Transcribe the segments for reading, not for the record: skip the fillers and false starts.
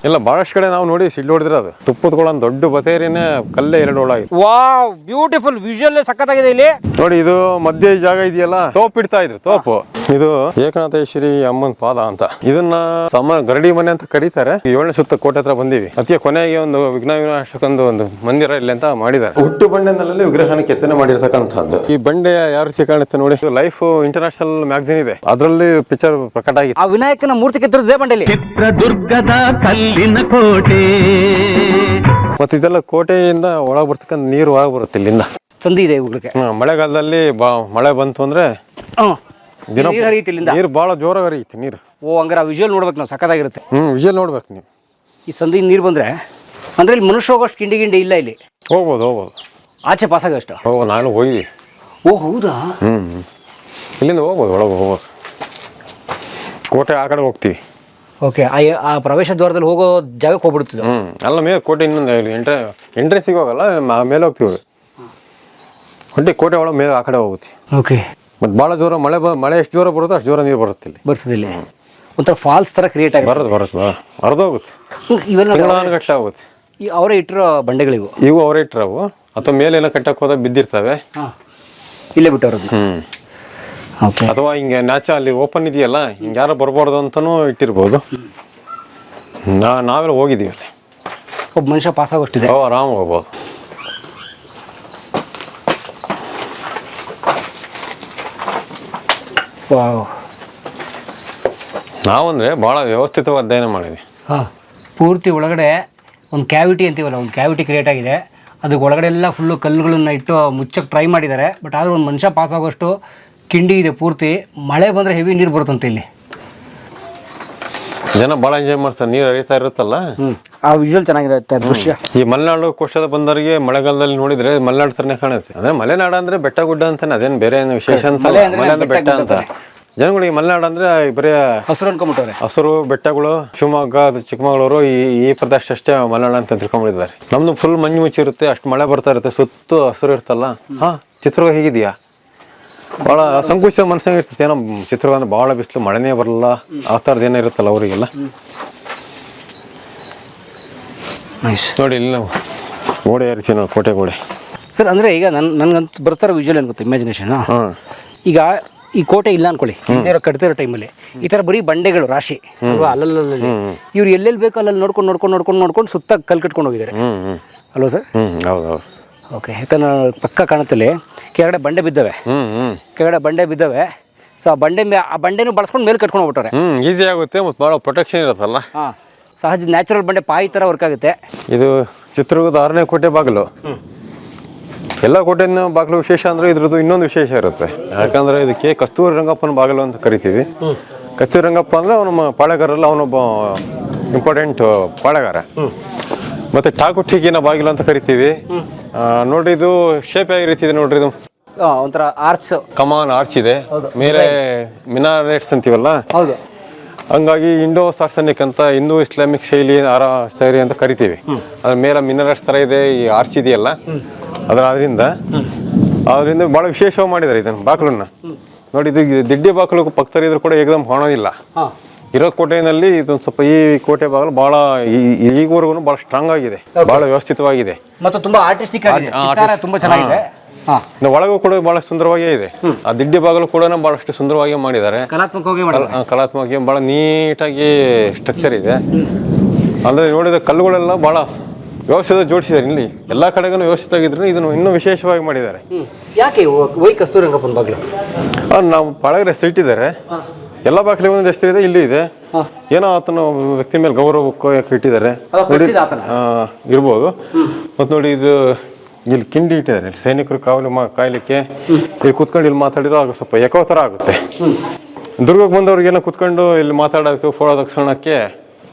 ಇಲ್ಲ ಬಹಳಷ್ಟು ಕಡೆ ನಾವು ನೋಡಿ ಸಿಡ್ಲು ಹೊಡೆದಿರೋದು ತುಪ್ಪದ ಕೊಳ ದೊಡ್ಡ ಬತೇರಿನೇ ಕಲ್ಲೇ 2 ಒಳಗೆ. ವಾವ್, ಬ್ಯೂಟಿಫುಲ್ ವಿಜುವಲ್ ಸಖತ್ತಾಗಿದೆ ಇಲ್ಲಿ ನೋಡಿ. ಇದು ಮಧ್ಯ ಜಾಗ ಇದೆಯಲ್ಲ, ತೋಪ್ ಇಡ್ತಾ ಇದ್ರು. ತೋಪು ಇದು ಏಕನಾಥೇಶ್ವರಿ ಅಮ್ಮನ ಪಾದ ಅಂತ. ಇದನ್ನ ಗರಡಿ ಮನೆ ಅಂತ ಕರೀತಾರೆ. 7ನೇ ಸುತ್ತ ಕೋಟೆ ಹತ್ರ ಬಂದಿವಿ. ಅತಿಯ ಕೊನೆಗೆ ಒಂದು ವಿಘ್ನ ವಿನಾಶಕಂದು ಒಂದು ಮಂದಿರ ಇಲ್ಲಿ ಅಂತ ಮಾಡಿದ್ದಾರೆ. ಹುಟ್ಟು ಬಂಡೆನಲ್ಲಿ ವಿಗ್ರಹನ ಕೆತ್ತನೆ ಮಾಡಿರ್ತಕ್ಕಂಥದ್ದು. ಈ ಬಂಡೆ ಯಾವ ರೀತಿ ಕಾಣುತ್ತೆ ನೋಡಿ. ಲೈಫ್ ಇಂಟರ್ನ್ಯಾಷನಲ್ ಮ್ಯಾಗಝಿನ್ ಇದೆ, ಅದರಲ್ಲಿ ಪಿಕ್ಚರ್ ಪ್ರಕಟ ಆಗಿದೆ. ಆ ವಿನಾಯಕನ ಮೂರ್ತಿ ಕೆತ್ತಿರೋದೇ ಬಂಡೆಲಿ. ಚಿತ್ರದುರ್ಗದ ಕಲ್ಲಿನ ಕೋಟೆ. ಮತ್ತೆ ಇದೆಲ್ಲ ಕೋಟೆಯಿಂದ ಒಳಗೆ ಬರ್ತಕ್ಕಂಥ ನೀರು ಒಳಗೆ ಬರುತ್ತೆ ಇಲ್ಲಿಂದ. ಸಂಧಿ ಇದೆ ಇವುಗಳಿಗೆ. ಮಳೆಗಾಲದಲ್ಲಿ ಮಳೆ ಬಂತು ಅಂದ್ರೆ ನೀರು ಹರಿಯುತ್ತೆ ಇಲ್ಲಿಂದ. ನೀರು ಬಹಳ ಜೋರಾಗಿ ಹರಿಯುತ್ತೆ ನೀರು. ಓ, ಹಂಗಾರೆ ವಿಜುವಲ್ ನೋಡ್ಬೇಕು ನಾವು, ಸಖತ್ತಾಗಿರುತ್ತೆ. ವಿಜುವಲ್ ನೋಡ್ಬೇಕು ನೀವು. ಈ ಸಂಧಿ ನೀರು ಬಂದ್ರೆ ಅಂದ್ರೆ ಇಲ್ಲಿ ಮನುಷ್ಯ ಹೋಗೋಷ್ಟು ಗಿಂಡಿ ಇಲ್ಲ ಇಲ್ಲಿ. ಹೋಗ್ಬೋದು ಆಚೆ ಪಾಸಾಗಷ್ಟು. ನಾನು ಹೋಗಿದ್ವಿ. ಓ ಹೌದಾ? ಇಲ್ಲಿಂದ ಹೋಗ್ಬೋದು, ಒಳಗೆ ಹೋಗ್ಬೋದು. ಕೋಟೆ ಆ ಕಡೆ ಹೋಗ್ತೀವಿ. ಓಕೆ, ಆ ಪ್ರವೇಶ ದ್ವಾರದಲ್ಲಿ ಹೋಗೋ ಜಾಗಕ್ಕೆ ಹೋಗ್ಬಿಡ್ತಿದ್ದು. ಅಲ್ಲ ಮೇಲೆ ಕೋಟೆ ಇನ್ನೊಂದು ಎಂಟ್ರೆನ್ಸಿಗೆ ಹೋಗಲ್ಲ, ಮೇಲೆ ಹೋಗ್ತೀವಿ. ಹೊಂಟಿ ಕೋಟೆ ಒಳಗೆ ಮೇಲೆ ಆ ಕಡೆ ಹೋಗುತ್ತೆ. ಓಕೆ. ಮತ್ತೆ ಭಾಳ ಜೋರ ಮಳೆ ಎಷ್ಟು ಜೋರ ಬರುತ್ತೋ ಅಷ್ಟು ಜೋರ ನೀರು ಬರುತ್ತೆ ಇಲ್ಲಿ. ಬರ್ತದೆ ಇಲ್ಲಿ ಒಂಥರ ಫಾಲ್ಸ್ ಥರ ಕ್ರಿಯೇಟ್ ಆಗಿ ಬರುತ್ತೆ ಅರ್ಧೋಗುತ್ತೆ. ಇವೆಲ್ಲ ಗಟ್ಟಲೆ ಆಗುತ್ತೆ. ಅವರೇ ಇಟ್ಟಿರೋ ಬಂಡೆಗಳಿವು. ಇವು ಅವರೇ ಇಟ್ಟರವು, ಅಥವಾ ಮೇಲೆ ಏನೋ ಕಟ್ಟಕ್ಕೆ ಹೋದಾಗ ಬಿದ್ದಿರ್ತವೆ. ಇಲ್ಲೇ ಬಿಟ್ಟವ್ರದ್ದು. ಓಕೆ. ಅಥವಾ ಹಿಂಗೆ ಅಲ್ಲಿ ಓಪನ್ ಇದೆಯಲ್ಲ, ಹಿಂಗೆ ಯಾರು ಬರಬಾರ್ದು ಅಂತಲೂ ಇಟ್ಟಿರ್ಬೋದು. ನಾವೆಲ್ಲ ಹೋಗಿದ್ದೀವಿ ಅಲ್ಲಿ. ಒಬ್ಬ ಮನುಷ್ಯ ಪಾಸ್ ಆಗೋಷ್ಟಿದೆ. ಆರಾಮ್ ಹೋಗ್ಬೋದು. ನಾವಂದ್ರೆ ಭಾಳ ವ್ಯವಸ್ಥಿತವಾಗಿ ಅಧ್ಯಯನ ಮಾಡಿದ್ವಿ. ಪೂರ್ತಿ ಒಳಗಡೆ ಒಂದು ಕ್ಯಾವಿಟಿ ಅಂತೀವಲ್ಲ, ಒಂದು ಕ್ಯಾವಿಟಿ ಕ್ರಿಯೇಟ್ ಆಗಿದೆ. ಅದಕ್ಕೆ ಒಳಗಡೆ ಎಲ್ಲ ಫುಲ್ಲು ಕಲ್ಲುಗಳನ್ನ ಇಟ್ಟು ಮುಚ್ಚಕ್ಕೆ ಟ್ರೈ ಮಾಡಿದ್ದಾರೆ. ಬಟ್ ಆದರೂ ಒಂದು ಮನುಷ್ಯ ಪಾಸ್ ಆಗೋಷ್ಟು ಕಿಂಡಿ ಇದೆ ಪೂರ್ತಿ. ಮಳೆ ಬಂದರೆ ಹೆವಿ ನೀರು ಬರುತ್ತಂತೆ ಇಲ್ಲಿ. ಜನ ಭಾಳ ಎಂಜಾಯ್ ಮಾಡ್ತಾರೆ, ನೀರು ಹರಿತಾ ಇರುತ್ತಲ್ಲ. ಆ ವಿಜುವಲ್ ಚೆನ್ನಾಗಿರುತ್ತೆ ದೃಶ್ಯ. ಈ ಮಲೆನಾಡು ಕೋಷ್ಟದ ಬಂದವರಿಗೆ ಮಳೆಗಾಲದಲ್ಲಿ ನೋಡಿದ್ರೆ ಮಲೆನಾಡು ಥರನೇ ಕಾಣುತ್ತೆ. ಅಂದ್ರೆ ಮಲೆನಾಡು ಅಂದ್ರೆ ಬೆಟ್ಟ ಗುಡ್ಡ ಅಂತಾನೆ, ಅದೇನು ಬೇರೆ ಏನು ವಿಶೇಷ ಅಂತ. ಮಲೆ ಬೆಟ್ಟ ಅಂತ ಜನಗಳಿಗೆ ಮಲೆನಾಡು ಅಂದ್ರೆ ಬರೀ ಹಸಿರು ಅನ್ಕೊಂಡ್ಬಿಟ್ಟವ್ರೆ. ಹಸಿರು ಬೆಟ್ಟಗಳು. ಶಿವಮೊಗ್ಗ, ಚಿಕ್ಕಮಗಳೂರು ಈ ಪ್ರದೇಶ ಅಷ್ಟೇ ಮಲೆನಾಡು ಅಂತ ತಿಳ್ಕೊಂಡ್ಬಿಟ್ಟಿದ್ದಾರೆ. ನಮ್ದು ಫುಲ್ ಮಂಜು ಮುಚ್ಚಿ ಇರುತ್ತೆ, ಅಷ್ಟು ಮಳೆ ಬರ್ತಾ ಇರುತ್ತೆ, ಸುತ್ತು ಹಸಿರು ಇರ್ತಲ್ಲ. ಚಿತ್ರದುರ್ಗ ಹೇಗಿದೆಯಾ? ಭಾಳ ಸಂಕುಚಿತ ಮನಸ್ಸಾಗಿ ಇರ್ತೈತೆ. ಏನೋ ಚಿತ್ರದುರ್ಗ ಅಂದ್ರೆ ಭಾಳ ಬಿಸಿಲು, ಮಳೆನೇ ಬರಲ್ಲ, ಆ ಥರದ್ದು ಏನೋ ಇರುತ್ತಲ್ಲ ಅವರಿಗೆಲ್ಲ. ನೋಡಿ ಇಲ್ಲಿ ನಾವು ಗೋಡೆ ಏರಿಸಿ ನಾವು, ಕೋಟೆ ಗೋಡೆ. ಸರ್ ಅಂದರೆ ಈಗ ನನ್ಗಂತ ಬರ್ತಾರೋ ವಿಜುವಲ್ ಏನು ಗೊತ್ತಾ, ಇಮ್ಯಾಜಿನೇಷನ್. ಈಗ ಈ ಕೋಟೆ ಇಲ್ಲ ಅನ್ಕೊಳ್ಳಿ, ಕಟ್ತಿರೋ ಟೈಮಲ್ಲಿ ಈ ಥರ ಬರೀ ಬಂಡೆಗಳು ರಾಶಿ ಅಲ್ವಾ, ಅಲ್ಲಲ್ಲಿ ಇವ್ರು ಎಲ್ಲೆಲ್ಲಿ ಬೇಕು ಅಲ್ಲಲ್ಲಿ ನೋಡ್ಕೊಂಡು ಸುತ್ತ ಕಲ್ ಕಟ್ಕೊಂಡು ಹೋಗಿದ್ದಾರೆ ಅಲ್ವಾ ಸರ್? ಹೌದು. ಓಕೆ. ಯಾಕಂದ್ರೆ ಪಕ್ಕ ಕಾಣುತ್ತಲ್ಲಿ ಕೆಳಗಡೆ ಬಂಡೆ ಬಿದ್ದವೆ. ಸೊ ಆ ಬಂಡೆನೂ ಬಳಸ್ಕೊಂಡು ಮೇಲೆ ಕಟ್ಕೊಂಡು ಹೋಗ್ಬಿಟ್ಟಾರೆ. ಈಸಿ ಆಗುತ್ತೆ ಮತ್ತು ಭಾಳ ಪ್ರೊಟೆಕ್ಷನ್ ಇರುತ್ತಲ್ಲ. ಸಹಜ ನ್ಯಾಚುರಲ್ ಬಂಡೆ ಪಾಯಿ ಥರ ವರ್ಕ್ ಆಗುತ್ತೆ. ಇದು ಚಿತ್ರದುರ್ಗದ 6ನೇ ಕೋಟೆ ಬಾಗಿಲು. ಎಲ್ಲ ಕೋಟೆಯ ಬಾಗಿಲು ವಿಶೇಷ ಅಂದರೆ ಇದ್ರದ್ದು ಇನ್ನೊಂದು ವಿಶೇಷ ಇರುತ್ತೆ. ಯಾಕಂದರೆ ಇದಕ್ಕೆ ಕಸ್ತೂರಿ ರಂಗಪ್ಪನ ಬಾಗಿಲು ಅಂತ ಕರಿತೀವಿ. ಕಸ್ತೂರಿ ರಂಗಪ್ಪ ಅಂದರೆ ಅವನು ಪಾಳೆಗಾರಲ್ಲ, ಅವನೊಬ್ಬ ಇಂಪಾರ್ಟೆಂಟ್ ಪಾಳೆಗಾರ. ಮತ್ತು ಟಾಕುಟಿಗಿನ ಬಾಗಿಲು ಅಂತ ಕರಿತೀವಿ. ನೋಡ್ರಿ, ಇದು ಶೇಪ್ ಯಾವ ರೀತಿ ಇದೆ ನೋಡ್ರಿ. ಇದು ಒಂಥರ ಆರ್ಚ್, ಕಮಾನ್ ಆರ್ಚ್ ಇದೆ. ಮೇಲೆ ಮಿನಾರೆಟ್ಸ್ ಅಂತೀವಲ್ಲ, ಹೌದು. ಹಂಗಾಗಿ ಇಂಡೋ ಸಾರ್ಸನಿಕ್ ಅಂತ, ಹಿಂದೂ ಇಸ್ಲಾಮಿಕ್ ಶೈಲಿ ಶೈಲಿ ಅಂತ ಕರಿತೀವಿ. ಅದ್ರ ಮೇಲೆ ಮಿನಾರೆಟ್ಸ್ ಥರ ಇದೆ, ಈ ಆರ್ಚ್ ಇದೆಯಲ್ಲ ಅದರಿಂದ ಭಾಳ ವಿಶೇಷವಾಗಿ ಮಾಡಿದ್ದಾರೆ ಇದನ್ನು ಬಾಗಿಲನ್ನ. ನೋಡಿ, ಇದು ದಿಡ್ಡಿ ಬಾಗಿಲು ಪಕ್ಕದಲ್ಲಿ ಇದ್ರೂ ಕೂಡ ಏಕದಮ್ ಕಾಣೋದಿಲ್ಲ. ಇರೋ ಕೋಟೆಯಲ್ಲಿ ಇದೊಂದು ಸ್ವಲ್ಪ ಈ ಕೋಟೆ ಬಾಗಿಲು ಭಾಳ ಈಗವರೆಗೂ ಭಾಳ ಸ್ಟ್ರಾಂಗ್ ಆಗಿದೆ, ಭಾಳ ವ್ಯವಸ್ಥಿತವಾಗಿದೆ ಮತ್ತು ತುಂಬಾ ಆರ್ಟಿಸ್ಟಿಕ್ ಆಗಿದೆ, ತುಂಬಾ ಚೆನ್ನಾಗಿದೆ. ಒಳಗೂ ಕೂಡ ಬಹಳ ಸುಂದರವಾಗಿಯೇ ಇದೆ. ಆ ದಿಡ್ಡಿ ಬಾಗಿಲು ಕೂಡ ಬಹಳಷ್ಟು ಸುಂದರವಾಗಿ ಮಾಡಿದ್ದಾರೆ, ಕಲಾತ್ಮಕವಾಗಿ ಬಹಳ ನೀಟಾಗಿ ಸ್ಟ್ರಕ್ಚರ್ ಇದೆ. ಅಂದ್ರೆ ನೋಡಿದ ಕಲ್ಲುಗಳೆಲ್ಲ ಬಹಳ ವ್ಯವಸ್ಥಿತ ಜೋಡಿಸಿದ್ದಾರೆ. ಇಲ್ಲಿ ಎಲ್ಲಾ ಕಡೆಗೂ ವ್ಯವಸ್ಥಿತ ಆಗಿದ್ರು, ಇದನ್ನು ಇನ್ನೂ ವಿಶೇಷವಾಗಿ ಮಾಡಿದ್ದಾರೆ. ಯಾಕೆ ವೈ ಕಸ್ತೂರಿ ರಂಗಪ್ಪನ ಬಾಗಿಲು? ನಾವು ಪಾಳಗರೆ ಸೈಟ್ ಇದ್ದಾರೆ, ಎಲ್ಲ ಬಾಗಿಲಿಗೆ ಒಂದೊಂದು ಹೆಸರು ಇದೆ. ಇಲ್ಲಿ ಇದೆ, ಏನೋ ಆತನ ವ್ಯಕ್ತಿ ಮೇಲೆ ಗೌರವಕ್ಕೆ ಇಟ್ಟಿದ್ದಾರೆ ಇರ್ಬೋದು. ಮತ್ತು ನೋಡಿ, ಇದು ಇಲ್ಲಿ ಕಿಂಡಿ ಇಟ್ಟಿದ್ದಾರೆ, ಸೈನಿಕರು ಕಾಯ್ಲಿಕ್ಕೆ. ಇಲ್ಲಿ ಕುತ್ಕೊಂಡು ಇಲ್ಲಿ ಮಾತಾಡಿರೋ ಆಗ ಸ್ವಲ್ಪ ಎಕೋ ಥರ ಆಗುತ್ತೆ. ದುರ್ಗಕ್ಕೆ ಬಂದವ್ರಿಗೆಲ್ಲ ಕುತ್ಕೊಂಡು ಇಲ್ಲಿ ಮಾತಾಡೋದಕ್ಕೆ, ಫೋಟೋ ತಕ್ಷಣಕ್ಕೆ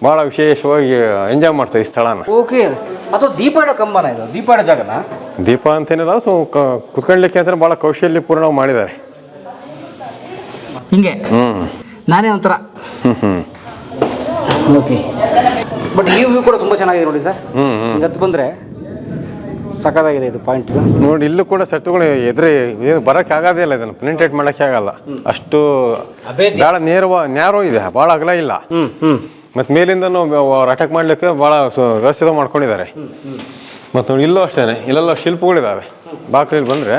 ಭಾಳ ವಿಶೇಷವಾಗಿ ಎಂಜಾಯ್ ಮಾಡ್ತಾರೆ ಈ ಸ್ಥಳನ. ಓಕೆ. ಅಥವಾ ದೀಪಾಡ ಕಂಬನ ಇದು, ದೀಪಾಡ ಜಾಗನ? ದೀಪ ಅಂತೇನಿಲ್ಲ, ಸೊ ಕುತ್ಕೊಳ್ಳಿಕ್ಕೆ ಅಂತ ಭಾಳ ಕೌಶಲ್ಯಪೂರ್ಣವಾಗಿ ಮಾಡಿದ್ದಾರೆ. ಹಿಂಗೆ ನಾನೇ ಒಂಥರ. ಓಕೆ. ಬಟ್ ಈ ವ್ಯೂ ಕೂಡ ತುಂಬ ಚೆನ್ನಾಗಿದೆ ನೋಡಿ ಸರ್. ಹತ್ತು ಬಂದರೆ ಸಖತ್ತಾಗಿದೆ ಇದು ಪಾಯಿಂಟ್. ನೋಡಿ, ಇಲ್ಲೂ ಕೂಡ ಸೆಟ್ಗಳು ಎದುರು ಬರೋಕ್ಕೆ ಆಗೋದೇ ಇಲ್ಲ, ಇದನ್ನು ಪೆನಿಟ್ರೇಟ್ ಮಾಡೋಕ್ಕೆ ಆಗಲ್ಲ. ಅಷ್ಟು ಭಾಳ ನ್ಯಾರೋ ಇದೆ, ಭಾಳ ಅಗಲ ಇಲ್ಲ. ಮತ್ತು ಮೇಲಿಂದನೂ ಅವ್ರು ಅಟ್ಯಾಕ್ ಮಾಡಲಿಕ್ಕೆ ಭಾಳ ವ್ಯವಸ್ಥಿತ ಮಾಡ್ಕೊಂಡಿದ್ದಾರೆ. ಮತ್ತು ನೋಡಿ ಇಲ್ಲೂ ಅಷ್ಟೇ, ಇಲ್ಲೆಲ್ಲ ಶಿಲ್ಪಗಳಿದ್ದಾವೆ. ಬಾಕ್ಲಲ್ಲಿ ಬಂದರೆ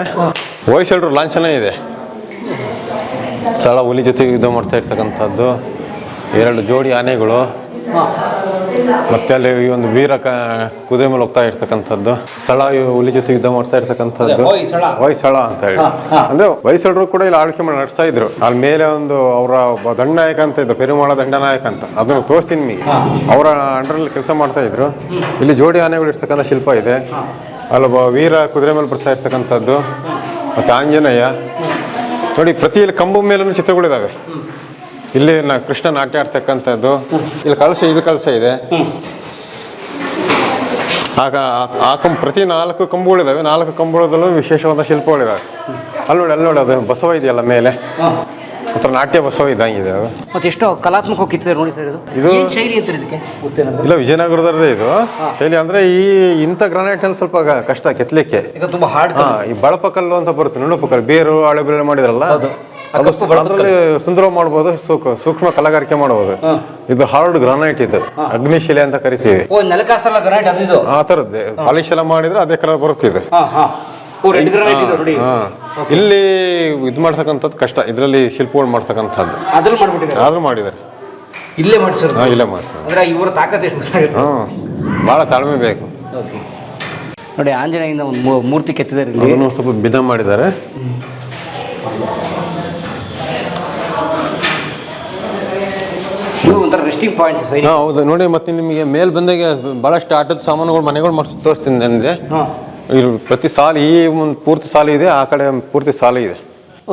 ಹೊಯ್ಸಳರು ಲಾಂಛನ ಇದೆ. ಸ್ಥಳ ಹುಲಿ ಜೊತೆ ಯುದ್ಧ ಮಾಡ್ತಾ ಇರ್ತಕ್ಕಂಥದ್ದು, 2 ಜೋಡಿ ಆನೆಗಳು, ಮತ್ತೆ ಅಲ್ಲಿ ಈ ಒಂದು ವೀರ ಕುದುರೆ ಮೇಲೆ ಹೋಗ್ತಾ ಇರ್ತಕ್ಕಂಥದ್ದು ಸ್ಥಳ, ಹುಲಿ ಜೊತೆ ಯುದ್ಧ ಮಾಡ್ತಾ ಇರ್ತಕ್ಕಂಥದ್ದು ಹೊಯ್ಸಳ ಅಂತ ಹೇಳಿ. ಅಂದ್ರೆ ಹೊಯ್ಸಳರು ಕೂಡ ಇಲ್ಲಿ ಆಳ್ವಿಕೆ ಮಾಡಿ ನಡೆಸ್ತಾ ಇದ್ರು. ಅಲ್ಲಿ ಮೇಲೆ ಒಂದು ಅವರ ದಂಡನಾಯಕ ಅಂತ ಇದ್ದ, ಪೆರುಮಾಳ ದಂಡನಾಯಕ ಅಂತ, ಅದನ್ನು ತೋರಿಸ್ತೀನಿ ನಿಮಗೆ. ಅವರ ಅಂಡರಲ್ಲಿ ಕೆಲಸ ಮಾಡ್ತಾ ಇದ್ರು. ಇಲ್ಲಿ ಜೋಡಿ ಆನೆಗಳು ಇರ್ತಕ್ಕಂಥ ಶಿಲ್ಪ ಇದೆ. ಅಲ್ಲೊಬ್ಬ ವೀರ ಕುದುರೆ ಮೇಲೆ ಬರ್ತಾ ಇರ್ತಕ್ಕಂಥದ್ದು, ಮತ್ತೆ ಆಂಜನೇಯ ನೋಡಿ. ಪ್ರತಿ ಕಂಬ ಮೇಲೂ ಚಿತ್ರಗಳಿದಾವೆ. ಇಲ್ಲಿ ಕೃಷ್ಣ ನಾಟ್ಯ ಆಡ್ತಕ್ಕಂಥದ್ದು, ಇಲ್ಲಿ ಕಲಶ ಇದೆ. ಆಗ ಪ್ರತಿ 4 ಕಂಬಗಳಿದಾವೆ. 4 ಕಂಬಗಳಲ್ಲೂ ವಿಶೇಷವಾದ ಶಿಲ್ಪಗಳಿದಾವೆ. ಅಲ್ಲಿ ನೋಡಿ ಅದು ಬಸವ ಇದೆಯಲ್ಲ ಮೇಲೆ, ಒಂಥರ ನಾಟ್ಯ ಬಸವ ಇದ್ದಂಗಿದೆ ಅದು. ಮತ್ತೆ ಎಷ್ಟೋ ಕಲಾತ್ಮಕ ಕಿತ್ತಿದ್ದಾರೆ ನೋಡಿ ಸರ್. ಇದು ಶೈಲಿ ಅಂತ ಇದಕ್ಕೆ ಇಲ್ಲ, ವಿಜಯನಗರದಲ್ಲೇ ಇದು ಶೈಲಿ. ಅಂದ್ರೆ ಇಂಥ ಗ್ರಾನೈಟ್ ಅಲ್ಲಿ ಸ್ವಲ್ಪ ಕಷ್ಟ ಕೆತ್ತಲಿಕ್ಕೆ. ತುಂಬಾ ಹಾರ್ಡ್. ಈ ಬಳಪಕಲ್ಲು ಅಂತ ಬರುತ್ತೆ, ನುಣುಪಕಲ್ಲು, ಬೇರು ಹಳೆ ಬೇರೆ ಮಾಡಿದ್ರಲ್ಲ, ಅದರಲ್ಲಿ ಸುಂದರ ಮಾಡ್ಬೋದು, ಸೂಕ್ಷ್ಮ ಕಲಾಗಾರಿಕೆ ಮಾಡಬಹುದು. ಇದು ಹಾರ್ಡ್ ಗ್ರಾನೈಟ್, ಇದು ಅಗ್ನಿಶಿಲೆ ಅಂತ ಕರಿತೀವಿ. ಆ ತರದ್ದೇ ಪಾಲಿಶ್ ಎಲ್ಲ ಮಾಡಿದ್ರೆ ಅದೇ ಕಲರ್ ಬರುತ್ತೆ ಇದು. ಇಲ್ಲಿ ಇದು ಮಾಡ್ತಕ್ಕಂಥದ್ದು ಕಷ್ಟ, ಇದರಲ್ಲಿ ಶಿಲ್ಪಗಳು ಮಾಡ್ತಕ್ಕಂಥದ್ದು ಆದ್ರೂ ಮಾಡಿದ್ದಾರೆ. ಇಲ್ಲೇ ಮಾಡಿಸ್ತಾರೆ. ಇಲ್ಲೇ ಮಾಡಿಸ್ತಾರೆ. ಇವರ ತಾಕತ್ ಎಷ್ಟು ಭಾಳ ತಾಳ್ಮೆ ಬೇಕು ನೋಡಿ. ಆಂಜನೇಯಿಂದ ಒಂದು ಮೂರ್ತಿ ಕೆತ್ತಿದ್ದಾರೆ, ಅದನ್ನು ಸ್ವಲ್ಪ ಭಿನ್ನ ಮಾಡಿದ್ದಾರೆ. ಒಂಥರ ರೆಸ್ಟಿಂಗ್ ಪಾಯಿಂಟ್ಸ್. ಹೌದು ನೋಡಿ. ಮತ್ತೆ ನಿಮಗೆ ಮೇಲ್ ಬಂದಾಗ ಬಹಳಷ್ಟು ಆಟದ ಸಾಮಾನುಗಳು, ಮನೆಗಳು ಮಾಡಿ ತೋರಿಸ್ತೀನಿ ಅಂದರೆ, ಇಲ್ಲಿ ಪ್ರತಿ ಸಾಲು, ಈ ಒಂದು ಪೂರ್ತಿ ಸಾಲು ಇದೆ, ಆ ಕಡೆ ಪೂರ್ತಿ ಸಾಲು ಇದೆ.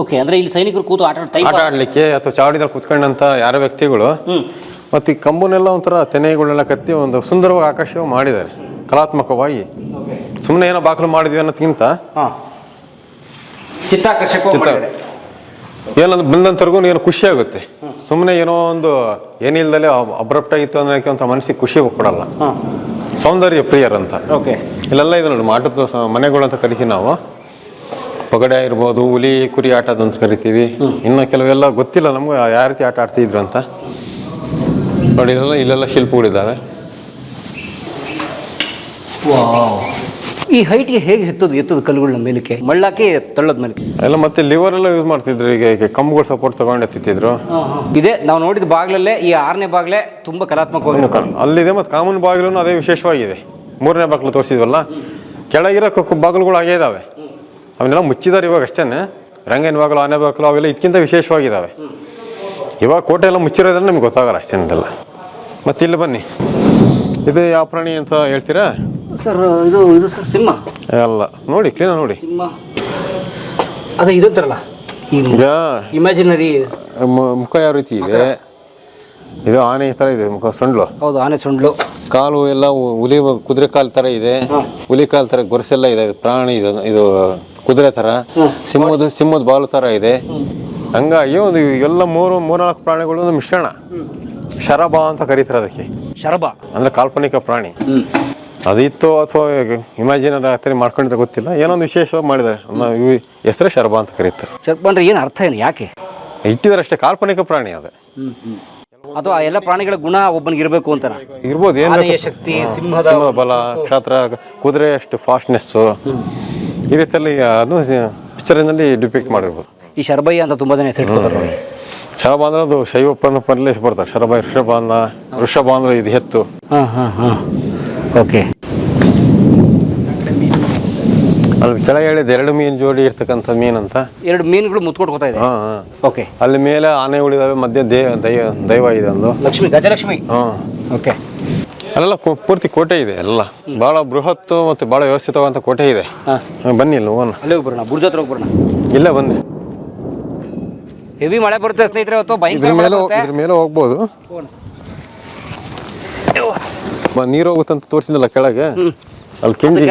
ಓಕೆ, ಅಂದ್ರೆ ಇಲ್ಲಿ ಸೈನಿಕರು ಕೂತು ಆಟ ಆಡಲಿಕ್ಕೆ ಅಥವಾ ಚಾವಡಿದಲ್ಲಿ ಕುತ್ಕೊಂಡಂತ ಯಾರ ವ್ಯಕ್ತಿಗಳು. ಮತ್ತು ಈ ಕಂಬನೆಲ್ಲ ಒಂಥರ ತೆನೆಗಳೆಲ್ಲ ಕತ್ತಿ ಒಂದು ಸುಂದರವಾಗಿ ಆಕರ್ಷವಾಗಿ ಮಾಡಿದ್ದಾರೆ ಕಲಾತ್ಮಕವಾಗಿ. ಸುಮ್ಮನೆ ಏನೋ ಬಾಗಿಲು ಮಾಡಿದ್ವಿ ಅನ್ನೋದಕ್ಕಿಂತ ಏನಂದ್ರೆ ಬಂದಂತರ್ಗು ಏನೋ ಖುಷಿ ಆಗುತ್ತೆ. ಸುಮ್ಮನೆ ಏನೋ ಒಂದು ಏನಿಲ್ದಲೆ ಅಬ್ರಪ್ಟ್ ಆಗಿತ್ತು ಅನ್ನೋಕೆ ಅಂತ ಮನಸ್ಸಿಗೆ ಖುಷಿ ಕೊಡಲ್ಲ. ಸೌಂದರ್ಯ ಪ್ರಿಯರ್ ಅಂತ. ಇಲ್ಲೆಲ್ಲ ಇದೆ ನೋಡಿ, ಆಟದ ಮನೆಗಳು ಅಂತ ಕರಿತೀವಿ ನಾವು. ಪಗಡೆ ಇರ್ಬೋದು, ಹುಲಿ ಕುರಿ ಆಟದ ಅಂತ ಕರಿತೀವಿ. ಇನ್ನು ಕೆಲವೆಲ್ಲ ಗೊತ್ತಿಲ್ಲ ನಮ್ಗೆ ಯಾವ ರೀತಿ ಆಟ ಆಡ್ತಿದ್ರು ಅಂತ ನೋಡಿ. ಇಲ್ಲೆಲ್ಲ ಶಿಲ್ಪಗಳಿದ್ದಾವೆ. ಈ ಹೈಟ್ಗೆ ಹೇಗೆ ಎತ್ತದ ಕಲ್ಲುಗಳನ್ನ ಮೇಲಕ್ಕೆ ಮಳ್ಳಾಕಿ ತಳ್ಳೋದ್ ಮೇಲೆ ಎಲ್ಲ. ಮತ್ತೆ ಲಿವರ್ ಎಲ್ಲ ಯೂಸ್ ಮಾಡ್ತಿದ್ರು. ಈಗ ಕಂಬಗಳು ಸಪೋರ್ಟ್ ತಗೊಂಡು ಎತ್ತಿದ್ರು. ಇದೆ ನಾವು ನೋಡಿದ ಬಾಗ್ಲಲ್ಲೇ ಈ 6ನೇ ಬಾಗ್ಲೇ ತುಂಬಾ ಕಲಾತ್ಮಕವಾಗಿ ಅಲ್ಲಿದೆ. ಮತ್ತೆ ಕಾಮನ್ ಬಾಗಿಲು ಅದೇ ವಿಶೇಷವಾಗಿದೆ. 3ನೇ ಬಾಗಿಲು ತೋರಿಸಿದ್ವಲ್ಲ, ಕೆಳಗಿರೋ ಬಾಗಿಲುಗಳು ಹಾಗೇ ಇದಾವೆ. ಅವನ್ನೆಲ್ಲ ಮುಚ್ಚಿದ್ದಾರೆ ಇವಾಗ ಅಷ್ಟೇನೆ. ರಂಗನ ಬಾಗಿಲು, ಆನೆ ಬಾಗಿಲು ಅವೆಲ್ಲ ಇದಕ್ಕಿಂತ ವಿಶೇಷವಾಗಿದ್ದಾವೆ. ಇವಾಗ ಕೋಟೆ ಎಲ್ಲ ಮುಚ್ಚಿರೋದ್ರೆ ನಮ್ಗೆ ಗೊತ್ತಾಗಲ್ಲ ಅಷ್ಟೇನಿಲ್ಲ. ಮತ್ತೆ ಇಲ್ಲಿ ಬನ್ನಿ, ಇದು ಯಾವ ಪ್ರಾಣಿ ಅಂತ ಹೇಳ್ತೀರಾ ಸರ್? ಇದು ಸರ್ ಸಿಂಹ ಎಲ್ಲ ನೋಡಿ, ಕ್ಲೀನ್ ನೋಡಿ. ಸಿಂಹ ಅದೇ ಇದಂತಾರಲ್ಲ ಈಗ ಇಮ್ಯಾಜಿನರಿ ಮುಖ ಯಾವ ರೀತಿ ಇದೆ. ಇದು ಆನೆ ಥರ ಇದೆ ಮುಖ, ಸೊಂಡ್ಲು. ಹೌದು, ಆನೆ ಸೊಂಡ್ಲು. ಕಾಲು ಎಲ್ಲ ಹುಲಿ ಕುದುರೆ ಕಾಲು ಥರ ಇದೆ. ಹುಲಿ ಕಾಲು ಥರ ಗೊರಸೆಲ್ಲ ಇದೆ. ಪ್ರಾಣಿ ಇದು ಕುದುರೆ ಥರ. ಸಿಂಹದ ಬಾಲು ಥರ ಇದೆ. ಹಂಗಾಗಿ ಒಂದು ಎಲ್ಲ 3-4 ಪ್ರಾಣಿಗಳು ಮಿಶ್ರಣ. ಶರಭ ಅಂತ ಕರೀತಾರೆ ಅದಕ್ಕೆ. ಶರಭ ಅಂದ್ರೆ ಕಾಲ್ಪನಿಕ ಪ್ರಾಣಿ. ಅದಿತ್ತು ಅಥವಾ ಇಮ್ಯಾಜಿನರಿ ಆ ಥರ ಮಾಡ್ಕೊಂಡಿದ್ರೆ ಗೊತ್ತಿಲ್ಲ. ಏನೊಂದು ವಿಶೇಷವಾಗಿ ಮಾಡಿದ್ದಾರೆ. ಹೆಸರೇ ಶರಭ ಅಂತ ಕರೀತಾರೆ. ಶರಭ ಅಂದ್ರೆ ಏನು ಅರ್ಥ ಏನು, ಯಾಕೆ ಇಟ್ಟಿದ್ದಾರೆ ಅಷ್ಟೇ? ಕಾಲ್ಪನಿಕ ಪ್ರಾಣಿ ಅದು. ಅಥವಾ ಎಲ್ಲ ಪ್ರಾಣಿಗಳ ಗುಣ ಒಬ್ಬನಿಗೆ ಇರಬೇಕು ಅಂತ ಇರ್ಬೋದು. ಏನು ಶಕ್ತಿ, ಸಿಂಹದ ಬಲ, ಕ್ಷಾತ್ರ, ಕುದುರೆ ಅಷ್ಟು ಫಾಸ್ಟ್ನೆಸ್ಸು, ಈ ರೀತಿಯಲ್ಲಿ ಅದು ಪಿಕ್ಚರಿನಲ್ಲಿ ಡಿಪಿಕ್ಟ್ ಮಾಡಿರ್ಬೋದು. ಈ ಶರಭಯ್ಯ ಅಂತ ತುಂಬಾ ಜನ ಹೆಸರಿಟ್ಕೋತಾರೆ ನೋಡಿ. ಶರಭ ಅಂದ್ರೆ ಅದು ಶೈವ ಪರ್ಲೆ ಬರ್ತಾರೆ. ಶರಭ, ಋಷಭ ಅಂದ್ರೆ ಇದು ಎತ್ತು. ಓಕೆ. ಅಲ್ಲಿ ಕೆಳಗೆ ಹೇಳಿದ 2 ಮೀನು ಜೋಡಿ ಇರ್ತಕ್ಕಂಥ ಮೀನು ಅಂತ. 2 ಮೀನುಗಳು ಮುತ್ಕೊಡ್ಕೋತಾ ಇದೆ. ಓಕೆ. ಅಲ್ಲಿ ಮೇಲೆ ಆನೆ ಉಳಿದಾವೆ, ಮಧ್ಯೆ ದೈವ ಇದೆ ಒಂದು ಲಕ್ಷ್ಮಿ, ಗಜಲಕ್ಷ್ಮಿ. ಓಕೆ. ಅಲ್ಲೆಲ್ಲ ಪೂರ್ತಿ ಕೋಟೆ ಇದೆ. ಎಲ್ಲ ಬಹಳ ಬೃಹತ್ತು ಮತ್ತು ಬಹಳ ವ್ಯವಸ್ಥಿತವಾದಂಥ ಕೋಟೆ ಇದೆ. ಬನ್ನಿ ಇಲ್ಲಿ ಹೋಗೋಣ. ಅಲ್ಲೇ ಹೋಗ್ಬರೋಣ, ಬುರ್ಜ್ ಹತ್ರ ಹೋಗ್ಬರೋಣ. ಇಲ್ಲೇ ಬನ್ನಿ. ಹೆವಿ ಮಳೆ ಬರುತ್ತೆ ಸ್ನೇಹಿತರೆ ಇವತ್ತು. ಇದ್ರ ಮೇಲೆ ಹೋಗ್ಬೋದು. ನೀರು ಹೋಗುತ್ತಂತ ತೋರಿಸಿದ್ನಲ್ಲ ಕೆಳಗೆ, ಅಲ್ಲಿ ಕಿಂಡಿ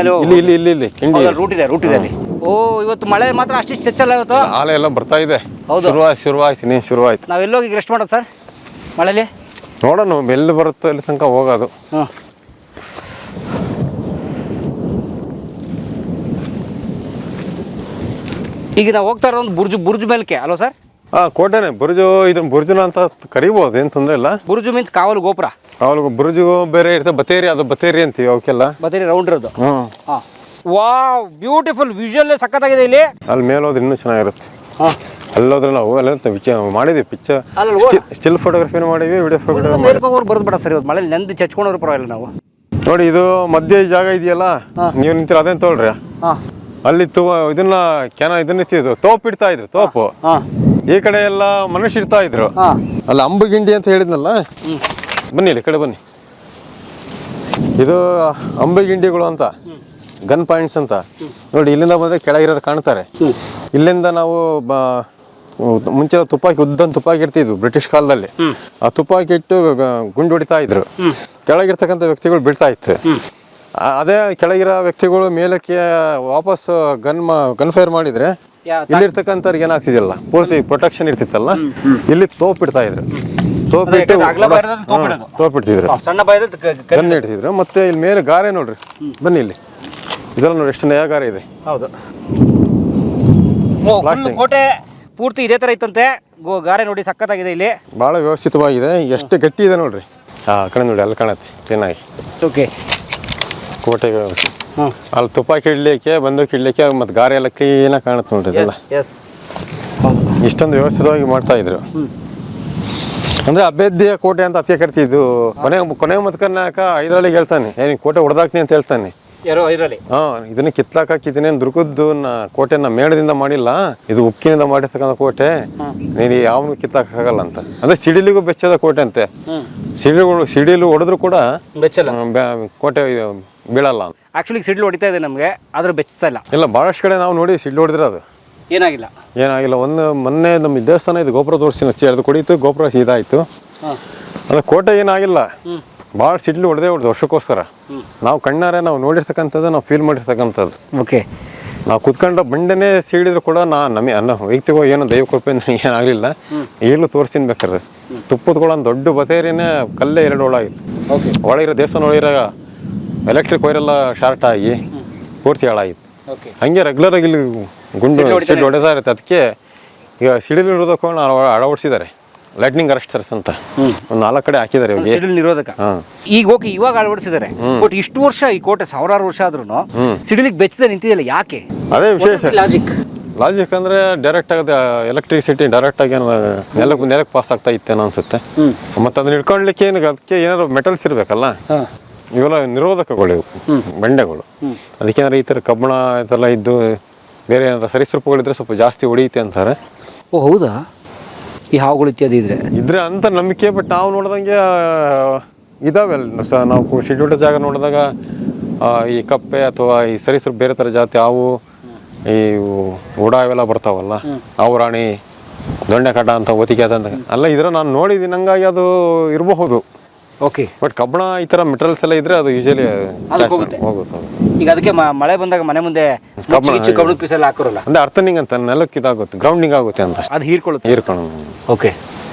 ಇಲ್ಲಿ ಕಿಂಡಿ ರೂಟ್ ಇದೆ ಅಲ್ಲಿ. ಓ, ಇವತ್ತು ಮಳೆ ಮಾತ್ರ ಅಷ್ಟಿಷ್ಟು ಚೆಚ್ಚಲ್ಲ ಇವತ್ತು. ಆಲೆ ಎಲ್ಲ ಬರ್ತಾ ಇದೆ. ಹೌದು, ಶುರುವಾಯ್ತು. ನಾವು ಎಲ್ಲೋಗಿ ರೆಸ್ಟ್ ಮಾಡೋದು ಸರ್ ಮಳೆಲಿ? ನೋಡೋಣ ಎಲ್ಲಿ ಬರುತ್ತೋ ಅಲ್ಲಿ ತನಕ ಹೋಗೋದು. ಈಗ ನಾವು ಹೋಗ್ತಾ ಇರೋದು ಒಂದು ಬುರ್ಜ್ ಮೇಲಕ್ಕೆ ಅಲ್ವಾ ಸರ್? ಕೋಟೆನೆ ಬುರ್ಜು, ಇದನ್ನ ಬುರ್ಜುನ ಅಂತ ಕರಿಬೋದು, ಏನು ತೊಂದರೆ ಇಲ್ಲ. ಬುರುಜು ಮೀನ್ಸ್ ಕಾವಲು ಗೋಪುರ. ಅವ್ರಿಗೆ ಬುರ್ಜು ಬೇರೆ ಇರ್ತದೆ, ಬತೇರಿ, ಅದು ಬತೇರಿ ಅಂತೀವಿ ಅವಕ್ಕೆಲ್ಲ. ಬತೇರಿ ರೌಂಡ್ ಇರೋದು. ಹ್ಮ್. ವಾವ್, ಬ್ಯೂಟಿಫುಲ್ ವಿಜುವಲ್ ಸಖತ್ತಾಗಿದೆ ಇಲ್ಲಿ. ಅಲ್ಲಿ ಮೇಲೆ ಹೋದ್ರೆ ಇನ್ನೂ ಚೆನ್ನಾಗಿರುತ್ತೆ. ಅಲ್ಲೋದ್ರೆ ನಾವು ಎಲ್ಲ ಮಾಡಿದ್ವಿ ಪಿಕ್ಚರ್, ಅಲ್ಲ ಸ್ಟಿಲ್ ಫೋಟೋಗ್ರಫಿನೂ ಮಾಡಿದ್ವಿ, ವಿಡಿಯೋ ಫೋಟೋಗ್ರಫಿ ಬರೋದು ಬೇಡ ಸರ್, ಇವತ್ತು ಮಳೆ ನೆಂದು ಚಚ್ಕೊಂಡ್ರು ಪರವಾಗಿಲ್ಲ ನಾವು. ನೋಡಿ ಇದು ಮಧ್ಯ ಈ ಜಾಗ ಇದೆಯಲ್ಲ, ನೀವು ನಿಂತಿರ ಅದೇನು ತೊಗೊಳ್ರಿ. ಅಲ್ಲಿ ಇದನ್ನ ಇದನ್ನ ಇತ್ತಿದ್ದು ತೋಪ್ ಇಡ್ತಾ ಇದ್ರು, ತೋಪು. ಈ ಕಡೆ ಎಲ್ಲ ಮನುಷ್ಯ ಇರ್ತಾ ಇದ್ರು. ಅಲ್ಲಿ ಅಂಬುಗಿಂಡಿ ಅಂತ ಹೇಳಿದ್ನಲ್ಲ, ಬನ್ನಿ ಇಲ್ಲಿ ಕಡೆ ಬನ್ನಿ. ಇದು ಅಂಬುಗಿಂಡಿಗಳು ಅಂತ, ಗನ್ ಪಾಯಿಂಟ್ಸ್ ಅಂತ. ನೋಡಿ ಇಲ್ಲಿಂದ ಬಂದ್ರೆ ಕೆಳಗಿರೋರು ಕಾಣ್ತಾರೆ. ಇಲ್ಲಿಂದ ನಾವು ಮುಂಚೆ ತುಪ್ಪಾಕಿ, ಉದ್ದ ತುಪ್ಪಾಕಿ ಇರ್ತಿದ್ವು ಬ್ರಿಟಿಷ್ ಕಾಲದಲ್ಲಿ. ಆ ತುಪ್ಪಾಕಿ ಇಟ್ಟು ಗುಂಡು ಹೊಡಿತಾ ಇದ್ರು. ಕೆಳಗಿರ್ತಕ್ಕಂಥ ವ್ಯಕ್ತಿಗಳು ಬೀಳ್ತಾ ಇತ್ತು. ಅದೇ ಕೆಳಗಿರೋ ವ್ಯಕ್ತಿಗಳು ಮೇಲಕ್ಕೆ ವಾಪಸ್ ಗನ್ ಫೈರ್ ಮಾಡಿದ್ರೆ ಇಲ್ಲಿರ್ತಕ್ಕಂಥವ್ರಿಗೆ ಏನಾಗ್ತಿದಿಲ್ಲ, ಪೂರ್ತಿ ಪ್ರೊಟೆಕ್ಷನ್ ಇರ್ತಿತ್ತಲ್ಲ. ಇಲ್ಲಿ ತೋಪ್ ಇಡ್ತಾ ಇದ್ರು, ತೋಪ್ ಇಡ್ತಿದ್ರು, ಗನ್ ಇಡ್ತಿದ್ರು. ಮತ್ತೆ ಇಲ್ಲಿ ಮೇಲೆ ಗಾರೆ ನೋಡ್ರಿ, ಬನ್ನಿ ಇಲ್ಲಿ ಇದೆಲ್ಲ ನೋಡಿ ಎಷ್ಟು ನಯ ಗಾರೆ ಇದೆ. ಹೌದು, ಕೋಟೆ ಪೂರ್ತಿ ಇದೇ ತರ ಇತ್ತಂತೆ. ಗಾರೆ ನೋಡಿ ಸಖತ್ತಾಗಿದೆ ಇಲ್ಲಿ, ಬಹಳ ವ್ಯವಸ್ಥಿತವಾಗಿದೆ. ಎಷ್ಟು ಗಟ್ಟಿ ಇದೆ ನೋಡ್ರಿ. ಕಡೆ ನೋಡಿ ಅಲ್ಲಿ ಕಾಣತ್ತೆ ಕ್ಲೀನಾಗಿ. ಓಕೆ, ಕೋಟೆಗೆ ಅಲ್ಲಿ ತುಪ್ಪಾಕಿ ಇಡ್ಲಿಕ್ಕೆ, ಬಂದೂಕು ಇಡ್ಲಿಕ್ಕೆ, ಮತ್ತೆ ಗಾರೆ ಎಲ್ಲ ಕ್ಲೀನಾಗಿ ಕಾಣುತ್ತೆ ನೋಡ್ರಿ. ಇದೆಲ್ಲ ಇಷ್ಟೊಂದು ವ್ಯವಸ್ಥಿತವಾಗಿ ಮಾಡ್ತಾ ಇದ್ರು. ಅಂದ್ರೆ ಅಭೇದ್ಯ ಕೋಟೆ ಅಂತ ಅದಕ್ಕೆ ಕರಿತಿದ್ದು. ಕೊನೆ ಮತ್ಕನ್ನಾಕ ಐದರಲ್ಲಿಗೆ ಹೇಳ್ತಾನೆ, ಏನ್ ಕೋಟೆ ಹೊಡೆದಾಕ್ನಿ ಅಂತ ಹೇಳ್ತಾನೆ. ಇದನ್ನ ಕಿತ್ತಾಕಿದ್ದೀನಿ, ದುರ್ಗದ್ದು ಕೋಟೆನ ಮೇಣದಿಂದ ಮಾಡಿಲ್ಲ, ಇದು ಉಕ್ಕಿನಿಂದ ಮಾಡಿರ್ತಕ್ಕಂಥ ಕೋಟೆ, ನೀನು ಯಾವನು ಕಿತ್ತಾಕಾಗಲ್ಲ ಅಂತ. ಅಂದ್ರೆ ಸಿಡಿಲಿಗೂ ಬೆಚ್ಚದ ಕೋಟೆ ಅಂತೆ. ಸಿಡಿಲು ಹೊಡೆದ್ರು ಕೂಡ ಕೋಟೆ ಬೀಳಲ್ಲ. ಆಕ್ಚುಲಿ ಸಿಡಿಲು ಹೊಡಿತಾ ಇದೆ ನಮಗೆ, ಆದ್ರೂ ಬೆಚ್ಚತಾ ಇಲ್ಲ. ಬಹಳಷ್ಟು ಕಡೆ ನಾವು ನೋಡಿ ಸಿಡಿಲು ಹೊಡೆದ್ರೆ ಅದು ಏನಾಗಿಲ್ಲ. ಒಂದು ಮೊನ್ನೆ ನಮ್ಮ ದೇವಸ್ಥಾನ ಇದು ಗೋಪುರ ತೋರಿಸಿ ಅದು ಕುಡಿತು, ಗೋಪುರ ಇದಾಯ್ತು. ಅದು ಕೋಟೆ ಏನಾಗಿಲ್ಲ, ಭಾಳ ಸಿಡ್ಲು ಹೊಡೆದೇ ವರ್ಷಕ್ಕೋಸ್ಕರ. ನಾವು ಕಣ್ಣಾರೆ ನಾವು ನೋಡಿರ್ತಕ್ಕಂಥದ್ದು, ನಾವು ಫೀಲ್ ಮಾಡಿರ್ತಕ್ಕಂಥದ್ದು. ಓಕೆ, ನಾವು ಕುತ್ಕೊಂಡ್ರೆ ಬಂಡೆನೇ ಸೀಳಿದ್ರು ಕೂಡ ವೈಯಕ್ತಿಕ ಏನೋ ದೈವ ಕೃಪೆ ಏನಾಗಲಿಲ್ಲ. ಈಗಲೂ ತೋರಿಸ್ತೀನಿ ಬೇಕಾದ್ರೆ, ತುಪ್ಪದ್ಕೊಳ್ಳೋ ದೊಡ್ಡ ಬತೇರಿನೇ ಕಲ್ಲೇ 2 ಹೋಳಾಗಿತ್ತು. ಒಳಗಿರೋ ದೇವಸ್ಥಾನ ಒಳಗಿರೋ ಎಲೆಕ್ಟ್ರಿಕ್ ವೈರೆಲ್ಲ ಶಾರ್ಟ್ ಆಗಿ ಪೂರ್ತಿ ಹಾಳಾಗಿತ್ತು. ಹಂಗೆ ರೆಗ್ಯುಲರ್ ಆಗಿ ಇಲ್ಲಿ ಗುಂಡು ಸಿಡಿಲು ಹೊಡೆತಾ ಇರುತ್ತೆ. ಅದಕ್ಕೆ ಈಗ ಸಿಡಿಲು ಇರೋದಕ್ಕೂ ಅಳವಡಿಸಿದ್ದಾರೆ ಲೈಟ್ನಿಂಗ್ ಅರೆಸ್ಟರ್ಸ್ ಅಂತ, ಒಂದು 4 ಕಡೆ ಹಾಕಿದ್ದಾರೆ ಸಿಡಿಲು ನಿರೋಧಕ. ಈಗ ಓಕೆ, ಇವಾಗ ಅಳವಡಿಸಿದ್ದಾರೆ. ಬಟ್ ಇಷ್ಟು ವರ್ಷ ಈ ಕೋಟೆ ಸಾವಿರಾರು ವರ್ಷ ಆದ್ರೂ ಸಿಡಿಲಿಗೆ ಬೆಚ್ಚದೆ ನಿಂತಿದೆಯಲ್ಲ, ಯಾಕೆ? ಅದೇ ವಿಶೇಷ ಲಾಜಿಕ್ ಅಂದ್ರೆ ಡೈರೆಕ್ಟ್ ಆಗಿ ಎಲೆಕ್ಟ್ರಿಸಿಟಿ ಡೈರೆಕ್ಟ್ ಆಗಿ ನೆಲಕ್ಕೆ ಪಾಸ್ ಆಗ್ತಾ ಇತ್ತೇನೋ ಅನ್ಸುತ್ತೆ. ಮತ್ತೆ ಅದನ್ನ ಇಟ್ಕೊಳ್ಲಿಕ್ಕೆ ಅದಕ್ಕೆ ಏನಾದ್ರು ಮೆಟಲ್ಸ್ ಇರ್ಬೇಕಲ್ಲ, ಇವೆಲ್ಲ ನಿರೋಧಕಗಳು, ಬಂಡೆಗಳು. ಅದಕ್ಕೆ ಈ ಥರ ಕಬ್ಬಣ ಇದೆಲ್ಲ ಇದ್ದು ಬೇರೆ ಏನಾದ್ರು ಸರೀಸೃಪಗಳಿದ್ರೆ ಸ್ವಲ್ಪ ಜಾಸ್ತಿ ಹೊಡೆಯುತ್ತೆ ಅಂತಾರೆ. ಓ ಹೌದಾ? ಈ ಹಾವುಗಳು ಇತ್ಯಾದಿ ಇದ್ರೆ ಅಂತ ನಂಬಿಕೆ. ಬಟ್ ನಾವು ನೋಡ್ದಂಗೆ ಇದಾವೆ ನಾವು ಶಿಡ್ಯೂಲ್ಡ್ ಜಾಗ ನೋಡಿದಾಗ ಈ ಕಪ್ಪೆ ಅಥವಾ ಈ ಸರೀಸೃಪ ಬೇರೆ ಥರ ಜಾತಿ ಹಾವು, ಈ ಉಡ ಇವೆಲ್ಲ ಬರ್ತಾವಲ್ಲ, ಹಾವು ರಾಣಿ, ದೊಣ್ಣೆಕಾಟ ಅಂತ ಓತಿಕೆ ಅಂತ ಅಲ್ಲ, ಇದ್ರ ನಾನು ನೋಡಿದ್ದೀನಿ. ಹಂಗಾಗಿ ಅದು ಇರಬಹುದು. ಓಕೆ, ಬಟ್ ಕಬ್ಬಣ ಈ ಥರ ಮೆಟೀರಿಯಲ್ಸ್ ಎಲ್ಲ ಇದ್ರೆ ಅದು ಯೂಶಲಿ ಹೋಗುತ್ತೆ. ಈಗ ಅದಕ್ಕೆ ಮಳೆ ಬಂದಾಗ ಮನೆ ಮುಂದೆ ಕಬ್ಬಣದ ಪೀಸ್ ಎಲ್ಲ ಹಾಕೋರಲ್ಲ, ಅಂದ್ರೆ ಅರ್ಥನಿಂಗ್ ಅಂತ ನೆಲಕ್ಕೆ ಇದಾಗುತ್ತೆ, ಗ್ರೌಂಡಿಂಗ್ ಆಗುತ್ತೆ ಅಂತ, ಅದು ಹೀರ್ಕೊಳ್ಳೋದು. ಓಕೆ,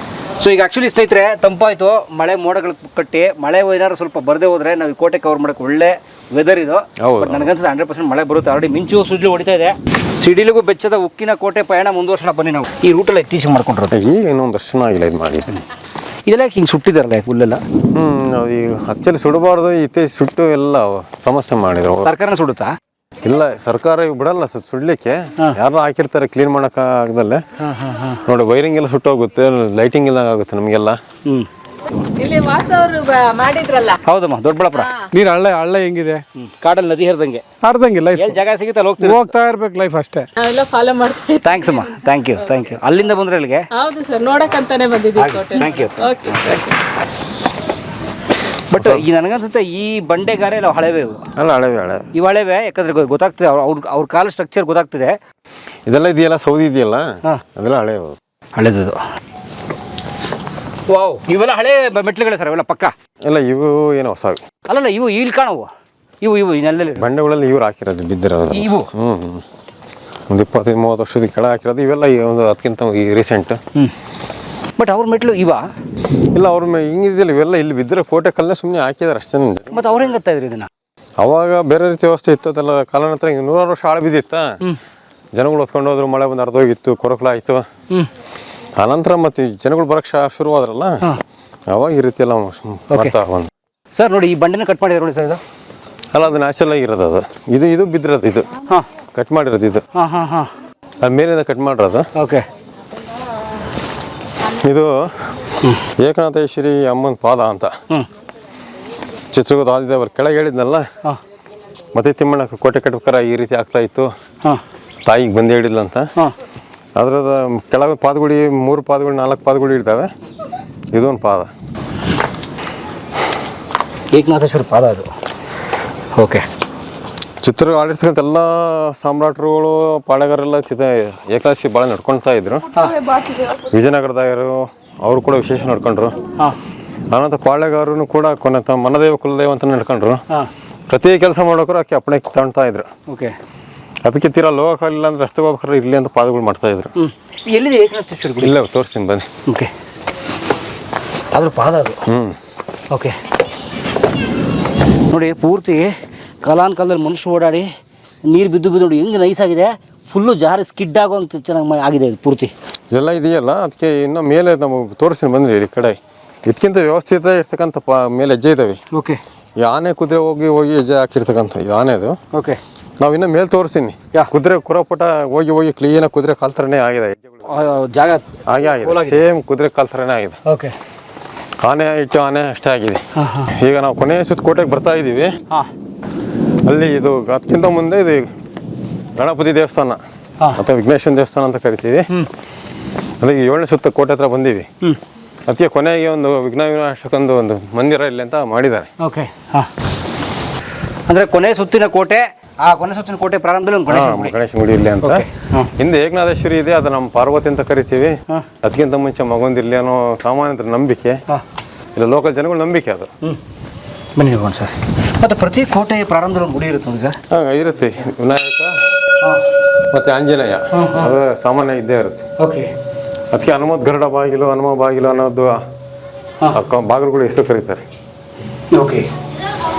ಸೊ ಈಗ ಆಕ್ಚುಲಿ ಸ್ನೇಹಿತರೆ ತಂಪಾಯ್ತು, ಮಳೆ ಮೋಡಗಳು ಕಟ್ಟಿ, ಮಳೆ ಏನಾದ್ರು ಸ್ವಲ್ಪ ಬರದೇ ಹೋದ್ರೆ ನಾವು ಈ ಕೋಟೆ ಕವರ್ ಮಾಡಕ್ಕೆ ಒಳ್ಳೆ ವೆದರ್ ಇದು. ನನಗನ್ಸುತ್ತೆ 100% ಮಳೆ ಬರುತ್ತೆ. ಆಲ್ರೆಡಿ ಮಿಂಚು ಸುಡ್ಲಿ ಹೊಡಿತಾ ಇದೆ. ಸಿಡಿಲಿಗೂ ಬೆಚ್ಚದ ಉಕ್ಕಿನ ಕೋಟೆ ಪಯಣ ಮುಂದುವರ್ಸೋಣ ಬನ್ನಿ. ನಾವು ಈ ರೂಟೆಲ್ಲ ಇತ್ತೀಚೆಗೆ ಮಾಡ್ಕೊಂಡ್ರೆ ಈಗ ಇನ್ನೊಂದು ವರ್ಷ ಆಗಿಲ್ಲ ಇದು ಮಾಡಿದ್ದೀನಿ. ಇದೆಲ್ಲ ಹಿಂಗೆ ಸುಟ್ಟಿದಾರಲ್ಲ ಹುಲ್ಲೆಲ್ಲ, ಈಗ ಹಚ್ಚಲ್ಲಿ ಸುಡಬಾರ್ದು, ಇತ್ತೀಚೆಗೆ ಸುಟ್ಟು ಎಲ್ಲ ಸಮಸ್ಯೆ ಮಾಡಿದ್ರು. ಸರ್ಕಾರನ ಸುಡುತ್ತಾ? ಇಲ್ಲ, ಸರ್ಕಾರ ಬಿಡಲ್ಲ ಸುಡ್ಲಿಕ್ಕೆ. ಯಾರು ಹಾಕಿರ್ತಾರೆ ಕ್ಲೀನ್ ಮಾಡಕ್ ಆಗದಲ್ಲೇ. ನೋಡಿ ವೈರಿಂಗ್ ಎಲ್ಲ ಸುಟ್ಟೋಗುತ್ತೆ, ಲೈಟಿಂಗ್ ಇಲ್ಲ ಆಗುತ್ತೆ ನಮಗೆಲ್ಲ. ಇಲ್ಲಿ ವಾಸ ಅವರು ಮಾಡಿದ್ರಲ್ಲ. ಹೌದಮ್ಮ, ದೊಡ್ಡಬಳ್ಳಾಪುರ ನೀರು ಹಳ್ಳ ಹೆಂಗಿದೆ? ಕಾಡಲ್ಲಿ ನದಿ ಹರಿದಂಗೆ ಲೈಫ್ ಎಲ್ಲಿ ಜಾಗ ಸಿಗುತ್ತೆ ಹೋಗ್ತಾ ಇರ್ಬೇಕು, ಲೈಫ್ ಅಷ್ಟೇ. ನಾವೆಲ್ಲ ಫಾಲೋ ಮಾಡ್ತಾ ಇದ್ದೀವಿ. ಥ್ಯಾಂಕ್ಸ್ ಅಮ್ಮ, ಥ್ಯಾಂಕ್ ಯು. ಅಲ್ಲಿಂದ ಬಂದ್ರೆ ಇಲ್ಲಿಗೆ? ಹೌದು ಸರ್, ನೋಡಕ್ಕಂತಾನೆ ಬಂದಿದ್ದೀವಿ ಕೋಟೆ. Thank you. ಓಕೆ. ಬಟ್ ಈಗ ನನಗನ್ಸುತ್ತೆ ಈ ಬಂಡೆಗಾರೆ ಎಲ್ಲ ಹಳೆವೆ ಇವು ಹಳೆವೆ, ಯಾಕಂದ್ರೆ ಗೊತ್ತಾಗ್ತದೆ ಅವ್ರ ಕಾಲ ಸ್ಟ್ರಕ್ಚರ್ ಗೊತ್ತಾಗ್ತದೆ. ಇದೆಲ್ಲ ಇದೆಯಲ್ಲ, ಸೌದಿ ಇದೆಯಲ್ಲ, ಅದೆಲ್ಲ ಹಳೆದು. ವಾವ್, ಇವೆಲ್ಲ ಹಳೆ ಮೆಟ್ಲುಗಳೇ ಸರ್, ಇವೆಲ್ಲ ಪಕ್ಕ ಎಲ್ಲ. ಇವು ಏನೋ ಹೊಸ ಅಲ್ಲಲ್ಲ, ಇವು ಇಲ್ಲಿ ಕಾಣವು, ಇವು ನೆಲದಲ್ಲಿ ಬಂಡೆಗಳಲ್ಲಿ ಇವ್ರು ಹಾಕಿರೋದು, ಬಿದ್ದಿರೋದು ಇವು. ಒಂದು 25-30 ವರ್ಷದ ಕೆಳ ಹಾಕಿರೋದು. ಇವೆಲ್ಲ ಒಂದು ಅದಕ್ಕಿಂತ ರೀಸೆಂಟ್. ಬಟ್ ಅವ್ರ ಮೆಟ್ಲು ಇವ ಇಲ್ಲ, ಅವ್ರ ಹಿಂಗಿದಿಲ್ಲ, ಇವೆಲ್ಲ ಇಲ್ಲಿ ಬಿದ್ದಿರೋ ಕೋಟೆ ಕಲ್ಲೇ ಸುಮ್ಮನೆ ಹಾಕಿದಾರೆ ಅಷ್ಟೇ. ಮತ್ತೆ ಅವ್ರು ಹೆಂಗೆ ಗೊತ್ತಾ ಇದ್ರಿ ಇದನ್ನ? ಅವಾಗ ಬೇರೆ ರೀತಿ ವ್ಯವಸ್ಥೆ ಇತ್ತು. ಅದೆಲ್ಲ ಕಾಲಾನಂತರ 100 ವರ್ಷ ಆಳು ಬಿದ್ದಿತ್ತ, ಜನಗಳು ಹೊತ್ಕೊಂಡು ಹೋದ್ರು, ಮಳೆ ಬಂದು ಅರ್ಧೋಗಿತ್ತು, ಕೊರಕಲಾಯಿತು. ಆನಂತರ ಮತ್ತೆ ಈ ಜನಗಳು ಬರಕ್ಕೆ ಶುರುವಾದ್ರಲ್ಲ ಅವಾಗ ಈ ರೀತಿ ಎಲ್ಲ ಮಾಡ್ತಾ ಬಂದು. ಸರ್ ನೋಡಿ ಈ ಬಂಡೆನ ಕಟ್ ಮಾಡಿದ್ರು ನೋಡಿ ಸರ್ ಇದು. ಅಲ್ಲ ಅದು ನ್ಯಾಚುರಲ್ ಆಗಿರೋದು ಅದು. ಇದು ಬಿದ್ದಿರೋದು ಇದು ಹಾಂ ಕಟ್ ಮಾಡಿರೋದು ಇದು. ಹಾಂ ಹಾಂ ಹಾಂ ಅದು ಮೇಲಿಂದ ಕಟ್ ಮಾಡಿರೋದು. ಓಕೆ. ಇದು ಏಕನಾಥೇಶ್ವರಿ ಅಮ್ಮನ ಪಾದ ಅಂತ ಹ್ಞೂ ಚಿತ್ರದುರ್ಗದ ಆದಿದೇವರು ಕೆಳಗೆ ಹೇಳಿದ್ನಲ್ಲ. ಹಾಂ ಮತ್ತೆ ತಿಮ್ಮಣ್ಣ ಕೋಟೆ ಕಟ್ಬೇಕಾರ ಈ ರೀತಿ ಆಗ್ತಾ ಇತ್ತು, ಹಾಂ ತಾಯಿಗೆ ಬಂದು ಹೇಳಿಲ್ಲ ಅಂತ. ಹಾಂ ಅದ್ರದ ಕೆಳಗೆ ಪಾದಗುಡಿ 3 ಪಾದಗಳು 4 ಪಾದಗಳು ಇರ್ತವೆ. ಇದೊಂದು ಪಾದ ಏಕನಾಥೇಶ್ವರ ಪಾದ ಅದು. ಓಕೆ. ಚಿತ್ರ ಆಳಿರ್ತಕ್ಕಂಥ ಎಲ್ಲ ಸಾಮ್ರಾಟರುಗಳು ಪಾಳೆಗಾರೆಲ್ಲ ಏಕಾದಶಿ ಭಾಳ ನಡ್ಕೊಳ್ತಾ ಇದ್ರು. ವಿಜಯನಗರದಾಗರು ಅವರು ಕೂಡ ವಿಶೇಷ ನಡ್ಕೊಂಡ್ರು. ಹಾಂ ಆನಂತರ ಪಾಳೆಗಾರರು ಕೂಡ ಕೊನೆ ತಮ್ಮ ಮನದೇವ ಕುಲದೇವ ಅಂತ ನಡ್ಕೊಂಡ್ರು. ಹಾಂ ಪ್ರತಿ ಕೆಲಸ ಮಾಡೋಕ್ರು ಆಕೆ ಅಪ್ಪಣೆ ತಗೊಳ್ತಾ ಇದ್ರು. ಓಕೆ. ಅದಕ್ಕೆ ತೀರಾ ಲೋಕಾಲಿಲ್ಲ ಅಂದ್ರೆ ರಸ್ತೆ ಹೋಗ್ಬೇಕಾದ್ರೆ ಇಲ್ಲಿ ಅಂತ ಪಾದಗಳು ಮಾಡ್ತಾ ಇದ್ರು. ಹ್ಞೂ ಎಲ್ಲಿದೆ ಏಕನಾಥೇಶ್ವರ ಗುಡಿ? ಇಲ್ಲ ತೋರಿಸ್ತೀನಿ ಬನ್ನಿ. ಓಕೆ. ಅದ್ರ ಪಾದ ಅದು. ಓಕೆ. ನೋಡಿ ಪೂರ್ತಿ ಕಾಲಾಂಕಾಲದಲ್ಲಿ ಮನುಷ್ಯರು ಓಡಾಡಿ ನೀರು ಬಿದ್ದು ನೋಡಿ ಹೆಂಗೆ ನೈಸ್ ಆಗಿದೆ. ಫುಲ್ಲು ಜಾರಿ ಸ್ಕಿಡ್ ಆಗೋಂಥ ಚೆನ್ನಾಗಿ ಆಗಿದೆ ಇದು ಪೂರ್ತಿ. ಎಲ್ಲ ಇದೆಯಲ್ಲ ಅದಕ್ಕೆ ಇನ್ನು ಮೇಲೆ ನಾವು ತೋರಿಸ್ತೀನಿ ಬಂದ್ರಿ ಈ ಕಡೆ. ಇದಕ್ಕಿಂತ ವ್ಯವಸ್ಥಿತ ಇರ್ತಕ್ಕಂಥ ಮೇಲೆ ಹೆಜ್ಜೆ ಇದ್ದಾವೆ. ಓಕೆ. ಈ ಆನೆ ಕುದುರೆ ಹೋಗಿ ಹೆಜ್ಜೆ ಹಾಕಿರ್ತಕ್ಕಂಥ ಇದು ಆನೆ ಅದು. ಓಕೆ. ನಾವು ಇನ್ನೂ ಮೇಲೆ ತೋರಿಸ್ತೀನಿ. ಕುದುರೆ ಕುರಪಟ ಹೋಗಿ ಕ್ಲೀನಾಗಿ ಕುದುರೆ ಕಾಲ್ ಥರನೇ ಆಗಿದೆ. ಜಾಗ ಹಾಗೆ ಆಗಿದೆ, ಸೇಮ್ ಕುದುರೆ ಕಾಲ್ ಥರನೇ ಆಗಿದೆ. ಓಕೆ. ಆನೆ ಆನೆ ಅಷ್ಟೇ ಆಗಿದೆ. ಈಗ ನಾವು ಕೊನೆಯ ಸುತ್ತ ಕೋಟೆಗೆ ಬರ್ತಾ ಇದ್ದೀವಿ. ಹಾಂ ಅಲ್ಲಿ ಇದು ಅದಕ್ಕಿಂತ ಮುಂದೆ ಇದು ಗಣಪತಿ ದೇವಸ್ಥಾನ ಅಥವಾ ವಿಘ್ನೇಶ್ವರ ದೇವಸ್ಥಾನ ಅಂತ ಕರಿತೀವಿ. ಅಲ್ಲಿಗೆ 7ನೇ ಸುತ್ತ ಕೋಟೆ ಹತ್ರ ಬಂದೀವಿ. ಅದಕ್ಕೆ ಕೊನೆಗೆ ಒಂದು ವಿಘ್ನವಿನಾಶಕಂದು ಒಂದು ಮಂದಿರ ಇಲ್ಲಿ ಅಂತ ಮಾಡಿದ್ದಾರೆ. ಓಕೆ. ಹಾಂ ಅಂದರೆ ಕೊನೆ ಸುತ್ತಿನ ಕೋಟೆ, ಆ ಕೊನೆ ಸುತ್ತಿನ ಕೋಟೆ ಪ್ರಾರಂಭದಲ್ಲಿ ಒಂದು ಗಣೇಶ ಗುಡಿ ಇಲ್ಲಿ ಅಂತ. ಹಿಂದೆ ಏಕನಾಥೇಶ್ವರಿ ಇದೆ, ಅದು ನಮ್ಮ ಪಾರ್ವತಿ ಅಂತ ಕರಿತೀವಿ. ಅದಕ್ಕಿಂತ ಮುಂಚೆ ಮಗೊಂದಿರ್ಲಿ ಅನ್ನೋ ಸಾಮಾನ್ಯರ ನಂಬಿಕೆ, ಇಲ್ಲ ಲೋಕಲ್ ಜನಗಳ ನಂಬಿಕೆ ಅದು. ಬನ್ನಿ ಹೋಗೋಣ ಸರ್. ಮತ್ತು ಪ್ರತಿ ಕೋಟೆ ಪ್ರಾರಂಭದಲ್ಲಿ ಒಂದು ಗುಡಿ ಇರುತ್ತೆ ಈಗ? ಹಾಂ ಇರುತ್ತೆ. ವಿನಾಯಕ ಮತ್ತು ಆಂಜನೇಯ ಅದು ಸಾಮಾನ್ಯ ಇದ್ದೇ ಇರುತ್ತೆ. ಓಕೆ. ಅದಕ್ಕೆ ಹನುಮತ್ ಗರುಡ ಬಾಗಿಲು, ಹನುಮ ಬಾಗಿಲು ಅನ್ನೋದು ಬಾಗಿಲುಗಳು ಹೆಸರು ಕರೀತಾರೆ. ಓಕೆ.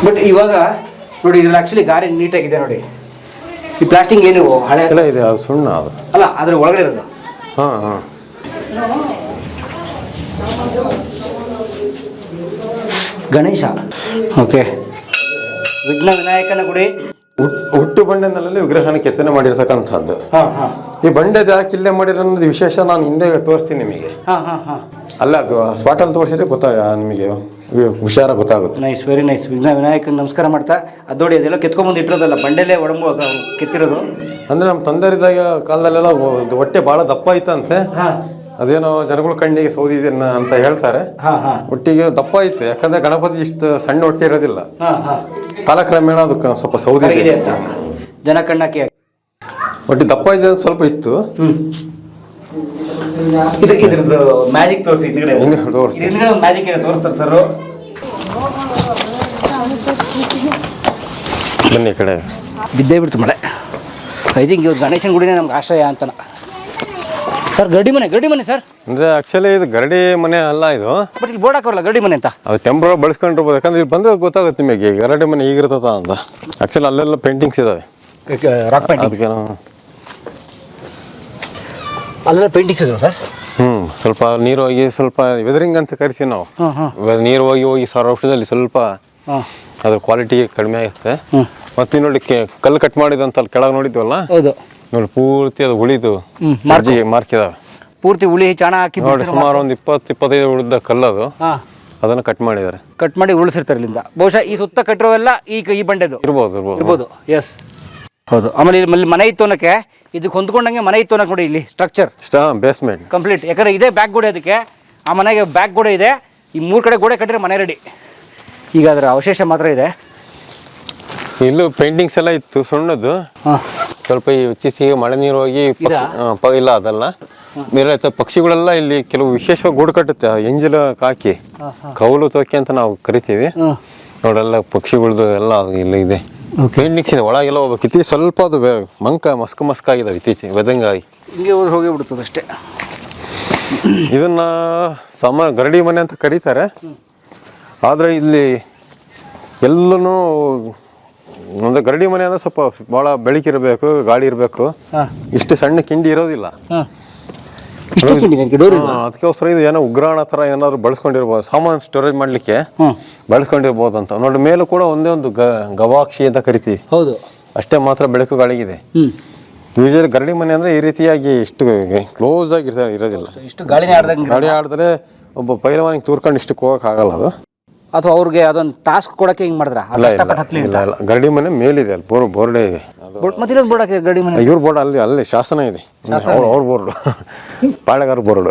ಬಟ್ ಇವಾಗ ನೋಡಿ ಇದ್ರಲ್ಲಿ ಆ್ಯಕ್ಚುಲಿ ಗಾರೆ ನೀಟಾಗಿದೆ ನೋಡಿ. ಈ ಪ್ಲಾಸ್ಟಿಂಗ್ ಏನು ಹಳೆ ಎಲ್ಲ ಇದೆ, ಅದು ಸುಣ್ಣ ಅದು ಅಲ್ಲ, ಅದ್ರ ಒಳಗಡೆ ಇರೋದು. ಹಾಂ ಗಣೇಶ. ಓಕೆ. ವಿಘ್ನ ವಿನಾಯಕನ ಗುಡಿ. ಹುಟ್ಟು ಬಂಡೆನಲ್ಲಿ ವಿಗ್ರಹನ ಕೆತ್ತನೆ ಮಾಡಿರ್ತಕ್ಕಂಥದ್ದು. ಹಾಂ ಹಾಂ. ಈ ಬಂಡೆ ಯಾಕೆ ಇಲ್ಲೇ ಮಾಡಿರೋ ಅನ್ನೋದು ವಿಶೇಷ ನಾನು ಹಿಂದೆ ತೋರಿಸ್ತೀನಿ ನಿಮಗೆ. ಹಾಂ ಹಾಂ ಹಾಂ. ಅಲ್ಲ ಸ್ಪಾಟಲ್ಲಿ ತೋರಿಸಿದ್ರೆ ನಿಮಗೆ ಹುಷಾರ ಗೊತ್ತಾಗುತ್ತೆ. Nice, very nice. ವಿಘ್ನ ವಿನಾಯಕನ ನಮಸ್ಕಾರ ಮಾಡ್ತಾ ಅದು ನೋಡಿ ಅದೆಲ್ಲ ಕೆತ್ಕೊಂಬಂದು ಇಟ್ಟಿರೋದಲ್ಲ, ಬಂಡೆಲೇ ಒಡಂಬ ಕೆತ್ತಿರೋದು. ಅಂದರೆ ನಮ್ಮ ತಂದೆರಿದ್ದಾಗ ಕಾಲದಲ್ಲೆಲ್ಲ ಹೊಟ್ಟೆ ಭಾಳ ದಪ್ಪ ಇತ್ತಂತೆ. ಅದೇನೋ ಜನಗಳ ಕಣ್ಣಿಗೆ ಸೌದಿ ಅಂತ ಹೇಳ್ತಾರೆ. ಒಟ್ಟಿಗೆ ದಪ್ಪ ಇತ್ತು, ಯಾಕಂದ್ರೆ ಗಣಪತಿ ಇಷ್ಟು ಸಣ್ಣ ಹೊಟ್ಟೆ ಇರೋದಿಲ್ಲ. ಕಾಲಕ್ರಮೇಣ ಅದಕ್ಕೆ ಸ್ವಲ್ಪ ಸೌದಿ ಇದೆ, ಜನ ಕಣ್ಣಾಕಿ ಒಟ್ಟು ದಪ್ಪ ಇದೆ ಸ್ವಲ್ಪ ಇತ್ತು. ಇದ್ರದ್ದು ಮ್ಯಾಜಿಕ್ ತೋರಿಸಿ ಮ್ಯಾಜಿಕ್ ಇದೆ ತೋರಿಸ್ತಾರೆ ಸರ್. ಬನ್ನಿ ಈ ಕಡೆ. ಬಿದ್ದೇ ಬಿಡ್ತು ಮಳೆ. ಐ ಥಿಂಕ್ ಇವ್ರು ಗಣೇಶನ ಗುಡಿನೇ ನಮ್ಗೆ ಆಶ್ರಯ ಅಂತ ಸರ್. ಗರಡಿ ಮನೆ ಸರ್. ಅಂದರೆ ಆ್ಯಕ್ಚುಲಿ ಇದು ಗರಡಿ ಮನೆ ಅಲ್ಲ ಇದು. ಬಟ್ ಇಲ್ಲಿ ಬೋರ್ಡ್ ಹಾಕೋರಲ್ಲ ಗರಡಿ ಮನೆ ಅಂತ. ಅದು ಟೆಂಪ್ರರಿ ಬಳಸ್ಕೊಂಡಿರ್ಬೋದು, ಯಾಕಂದ್ರೆ ಇಲ್ಲಿ ಬಂದರೆ ಗೊತ್ತಾಗುತ್ತೆ ನಿಮಗೆ ಗರಡಿ ಮನೆ ಈಗಿರ್ತದ ಅಂತ. ಆ್ಯಕ್ಚುಲಿ ಅಲ್ಲೆಲ್ಲ ಪೇಂಟಿಂಗ್ಸ್ ಇದ್ದಾವೆ, ರಾಕ್ ಪೇಂಟಿಂಗ್. ಅದಕ್ಕೆ ಅಲ್ಲೆಲ್ಲ ಪೇಂಟಿಂಗ್ಸ್ ಇದಾವೆ ಸರ್. ಸ್ವಲ್ಪ ನೀರು ಹೋಗಿ ಸ್ವಲ್ಪ ವೆದರಿಂಗ್ ಅಂತ ಕರಿತೀವಿ ನಾವು. ನೀರು ಹೋಗಿ ಸಾವಿರ ವರ್ಷದಲ್ಲಿ ಸ್ವಲ್ಪ ಅದ್ರ ಕ್ವಾಲಿಟಿ ಕಡಿಮೆ ಆಗುತ್ತೆ. ಮತ್ತೆ ನೋಡಿ ಕಲ್ಲು ಕಟ್ ಮಾಡಿದಂತ ಅಲ್ಲಿ ಕೆಳಗೆ ನೋಡಿದ್ವಲ್ಲ, ಹೌದು ನೋಡಿ ಪೂರ್ತಿ ಅದು ಉಳಿದು ಮಾರ್ಕ್ ಇದಾವೆ. ಪೂರ್ತಿ ಉಳಿ ಚಾಣ ಹಾಕಿ ನೋಡಿ ಸುಮಾರು ಒಂದು 20-25 ಉಳಿದ ಕಲ್ಲದು. ಅದನ್ನು ಕಟ್ ಮಾಡಿದ್ದಾರೆ, ಕಟ್ ಮಾಡಿ ಉಳಿಸಿರ್ತಾರೆ ಇಲ್ಲಿಂದ. ಬಹುಶಃ ಈ ಸುತ್ತ ಕಟ್ಟಿರೋವೆಲ್ಲ ಈ ಬಂಡೆದು ಇರ್ಬೋದು. ಎಸ್ ಹೌದು. ಆಮೇಲೆ ಇಲ್ಲಿ ಮನೆ ಇತ್ತು ಅನ್ನೋಕ್ಕೆ ಇದಕ್ಕೆ ಹೊಂದ್ಕೊಂಡಂಗೆ ಮನೆ ಇತ್ತು ಅನ್ನೋಕೆ ನೋಡಿ ಇಲ್ಲಿ ಸ್ಟ್ರಕ್ಚರ್ ಬೇಸ್ಮೆಂಟ್ ಕಂಪ್ಲೀಟ್. ಯಾಕಂದ್ರೆ ಇದೇ ಬ್ಯಾಕ್ ಗೋಡೆ, ಅದಕ್ಕೆ ಆ ಮನೆಗೆ ಬ್ಯಾಕ್ ಗೋಡೆ ಇದೆ. ಈ 3 ಕಡೆ ಗೋಡೆ ಕಟ್ಟಿದ್ರೆ ಮನೆ ರೆಡಿ. ಈಗ ಅದರ ಅವಶೇಷ ಮಾತ್ರ ಇದೆ. ಇಲ್ಲೂ ಪೇಂಟಿಂಗ್ಸ್ ಎಲ್ಲ ಇತ್ತು ಸುಣ್ಣದ್ದು. ಸ್ವಲ್ಪ ಇತ್ತೀಚೆಗೆ ಮಳೆ ನೀರು ಹೋಗಿ ಇಲ್ಲ ಅದಲ್ಲ ಬೇರೆ ಪಕ್ಷಿಗಳೆಲ್ಲ ಇಲ್ಲಿ ಕೆಲವು ವಿಶೇಷವಾಗಿ ಗೂಡು ಕಟ್ಟುತ್ತೆ. ಎಂಜಲ ಕಾಕಿ ಕೌಲು ತೋಕೆ ಅಂತ ನಾವು ಕರಿತೀವಿ. ನೋಡೆಲ್ಲ ಪಕ್ಷಿಗಳದ್ದು ಎಲ್ಲ ಇಲ್ಲಿ ಇದೆ. ಪೇಂಟಿಂಗ್ಸ್ ಇದೆ ಒಳಗೆಲ್ಲ ಹೋಗ್ಬೇಕು. ಇತ್ತೀಚೆ ಸ್ವಲ್ಪ ಅದು ಮಸ್ಕ್ ಆಗಿದಾವೆ ಇತ್ತೀಚೆಗೆ ವೆದಂಗಾಗಿ ಹಿಂಗೆ ಹೋಗಿ ಬಿಡ್ತದೆ ಅಷ್ಟೇ. ಇದನ್ನ ಗರಡಿ ಮನೆ ಅಂತ ಕರೀತಾರೆ. ಆದರೆ ಇಲ್ಲಿ ಎಲ್ಲನೂ ಅಂದರೆ ಗರಡಿ ಮನೆ ಅಂದರೆ ಸ್ವಲ್ಪ ಭಾಳ ಬೆಳಕಿರಬೇಕು, ಗಾಳಿ ಇರಬೇಕು. ಇಷ್ಟು ಸಣ್ಣ ಕಿಂಡಿ ಇರೋದಿಲ್ಲ. ಅದಕ್ಕೋಸ್ಕರ ಇದು ಏನೋ ಉಗ್ರಾಣ ಥರ ಏನಾದ್ರು ಬಳಸ್ಕೊಂಡಿರ್ಬೋದು, ಸಾಮಾನು ಸ್ಟೋರೇಜ್ ಮಾಡಲಿಕ್ಕೆ ಬಳಸ್ಕೊಂಡಿರ್ಬೋದು ಅಂತ. ನೋಡಿ ಮೇಲೂ ಕೂಡ ಒಂದೇ ಒಂದು ಗವಾಕ್ಷಿ ಅಂತ ಕರಿತೀವಿ. ಹೌದು, ಅಷ್ಟೇ ಮಾತ್ರ ಬೆಳಕು ಗಾಳಿಗಿದೆ. ಯೂಶಲಿ ಗರಡಿ ಮನೆ ಅಂದ್ರೆ ಈ ರೀತಿಯಾಗಿ ಇಷ್ಟು ಕ್ಲೋಸ್ ಆಗಿ ಇರೋದಿಲ್ಲ. ಇಷ್ಟು ಗಾಳಿನೇ ಆಡ್ದಂಗೆ. ಗಾಳಿ ಆಡಿದ್ರೆ ಒಬ್ಬ ಪೈಲವಾನಿಗೆ ತೂರ್ಕೊಂಡು ಇಷ್ಟಕ್ಕೆ ಹೋಗಕ್ ಆಗಲ್ಲ ಅದು. ಅಥವಾ ಅವ್ರಿಗೆ ಅದೊಂದು ಟಾಸ್ಕ್ ಕೊಡಕ್ಕೆ ಹಿಂಗ್ ಮಾಡಿದ್ರ? ಇಲ್ಲ, ಗರಡಿ ಮನೆ ಮೇಲಿದೆ, ಅಲ್ಲಿ ಬೋರ್ಡೇ ಇದೆ. ಮತ್ತೆ ಬೋರ್ಡ್ ಹಾಕಿ ಗರಡಿ ಮನೆ, ಇವ್ರ ಬೋರ್ಡ್ ಅಲ್ಲಿ ಶಾಸನ ಇದೆ, ಅವ್ರ ಬೋರ್ಡ್, ಪಾಳೆಗಾರ ಬೋರ್ಡ್.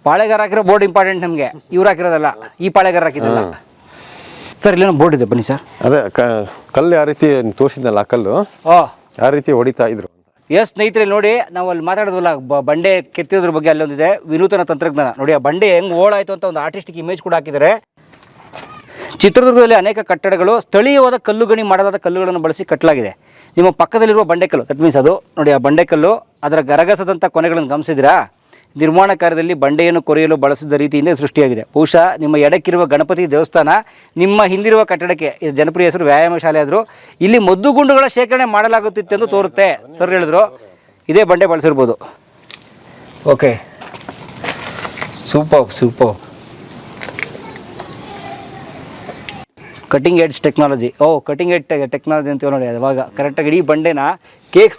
ಪಾಳೆಗಾರ ಹಾಕಿರೋ ಬೋರ್ಡ್ ಇಂಪಾರ್ಟೆಂಟ್ ನಮಗೆ, ಇವ್ರು ಹಾಕಿರೋದಲ್ಲ, ಈ ಪಾಳೆಗಾರ ಹಾಕಿದಲ್ಲ. ಸರ್ ಇಲ್ಲೇನೋ ಬೋರ್ಡ್ ಇದೆ, ಬನ್ನಿ ಸರ್. ಅದೇ ಕಲ್ಲು ಯಾವ ರೀತಿ ತೋರಿಸಿದ್ನಲ್ಲ, ಆ ಕಲ್ಲು ಆ ರೀತಿ ಹೊಡಿತಾ ಇದ್ರು. ಎಸ್ ಸ್ನೇಹಿತರೆ, ನೋಡಿ ನಾವು ಅಲ್ಲಿ ಮಾತಾಡೋದಲ್ಲ ಬಂಡೆ ಕೆತ್ತಿದ್ರ ಬಗ್ಗೆ, ಅಲ್ಲೊಂದಿದೆ ವಿನೂತನ ತಂತ್ರಜ್ಞಾನ. ನೋಡಿ ಆ ಬಂಡೆ ಹೆಂಗ್ ಓಡಾಯ್ತು ಅಂತ ಒಂದು ಆರ್ಟಿಸ್ಟಿಕ್ ಇಮೇಜ್ ಕೂಡ ಹಾಕಿದ್ದಾರೆ. ಚಿತ್ರದುರ್ಗದಲ್ಲಿ ಅನೇಕ ಕಟ್ಟಡಗಳು ಸ್ಥಳೀಯವಾದ ಕಲ್ಲುಗಣಿ ಮಾಡಲಾದ ಕಲ್ಲುಗಳನ್ನು ಬಳಸಿ ಕಟ್ಟಲಾಗಿದೆ. ನಿಮ್ಮ ಪಕ್ಕದಲ್ಲಿರುವ ಬಂಡೆಕಲ್ಲು, ದಟ್ ಮೀನ್ಸ್ ಅದು ನೋಡಿ, ಆ ಬಂಡೆಕಲ್ಲು ಅದರ ಗರಗಸದಂಥ ಕೊನೆಗಳನ್ನು ಗಮನಿಸಿದಿರಾ? ನಿರ್ಮಾಣ ಕಾರ್ಯದಲ್ಲಿ ಬಂಡೆಯನ್ನು ಕೊರೆಯಲು ಬಳಸಿದ ರೀತಿಯಿಂದ ಸೃಷ್ಟಿಯಾಗಿದೆ. ಬಹುಶಃ ನಿಮ್ಮ ಎಡಕ್ಕಿರುವ ಗಣಪತಿ ದೇವಸ್ಥಾನ, ನಿಮ್ಮ ಹಿಂದಿರುವ ಕಟ್ಟಡಕ್ಕೆ ಜನಪ್ರಿಯ ಹೆಸರು ವ್ಯಾಯಾಮ ಶಾಲೆ ಆದರೂ ಇಲ್ಲಿ ಮದ್ದುಗುಂಡುಗಳ ಶೇಖರಣೆ ಮಾಡಲಾಗುತ್ತಿತ್ತೆಂದು ತೋರುತ್ತೆ. ಸರ್ ಹೇಳಿದ್ರು ಇದೇ ಬಂಡೆ ಬಳಸಿರ್ಬೋದು. Okay, super. Cutting edge technology. Cutting edge technology ಅಂತೀವಿ ನೋಡಿ. ಅವಾಗ ಕರೆಕ್ಟಾಗಿ ಇಡೀ ಬಂಡೆನ ಕೇಕ್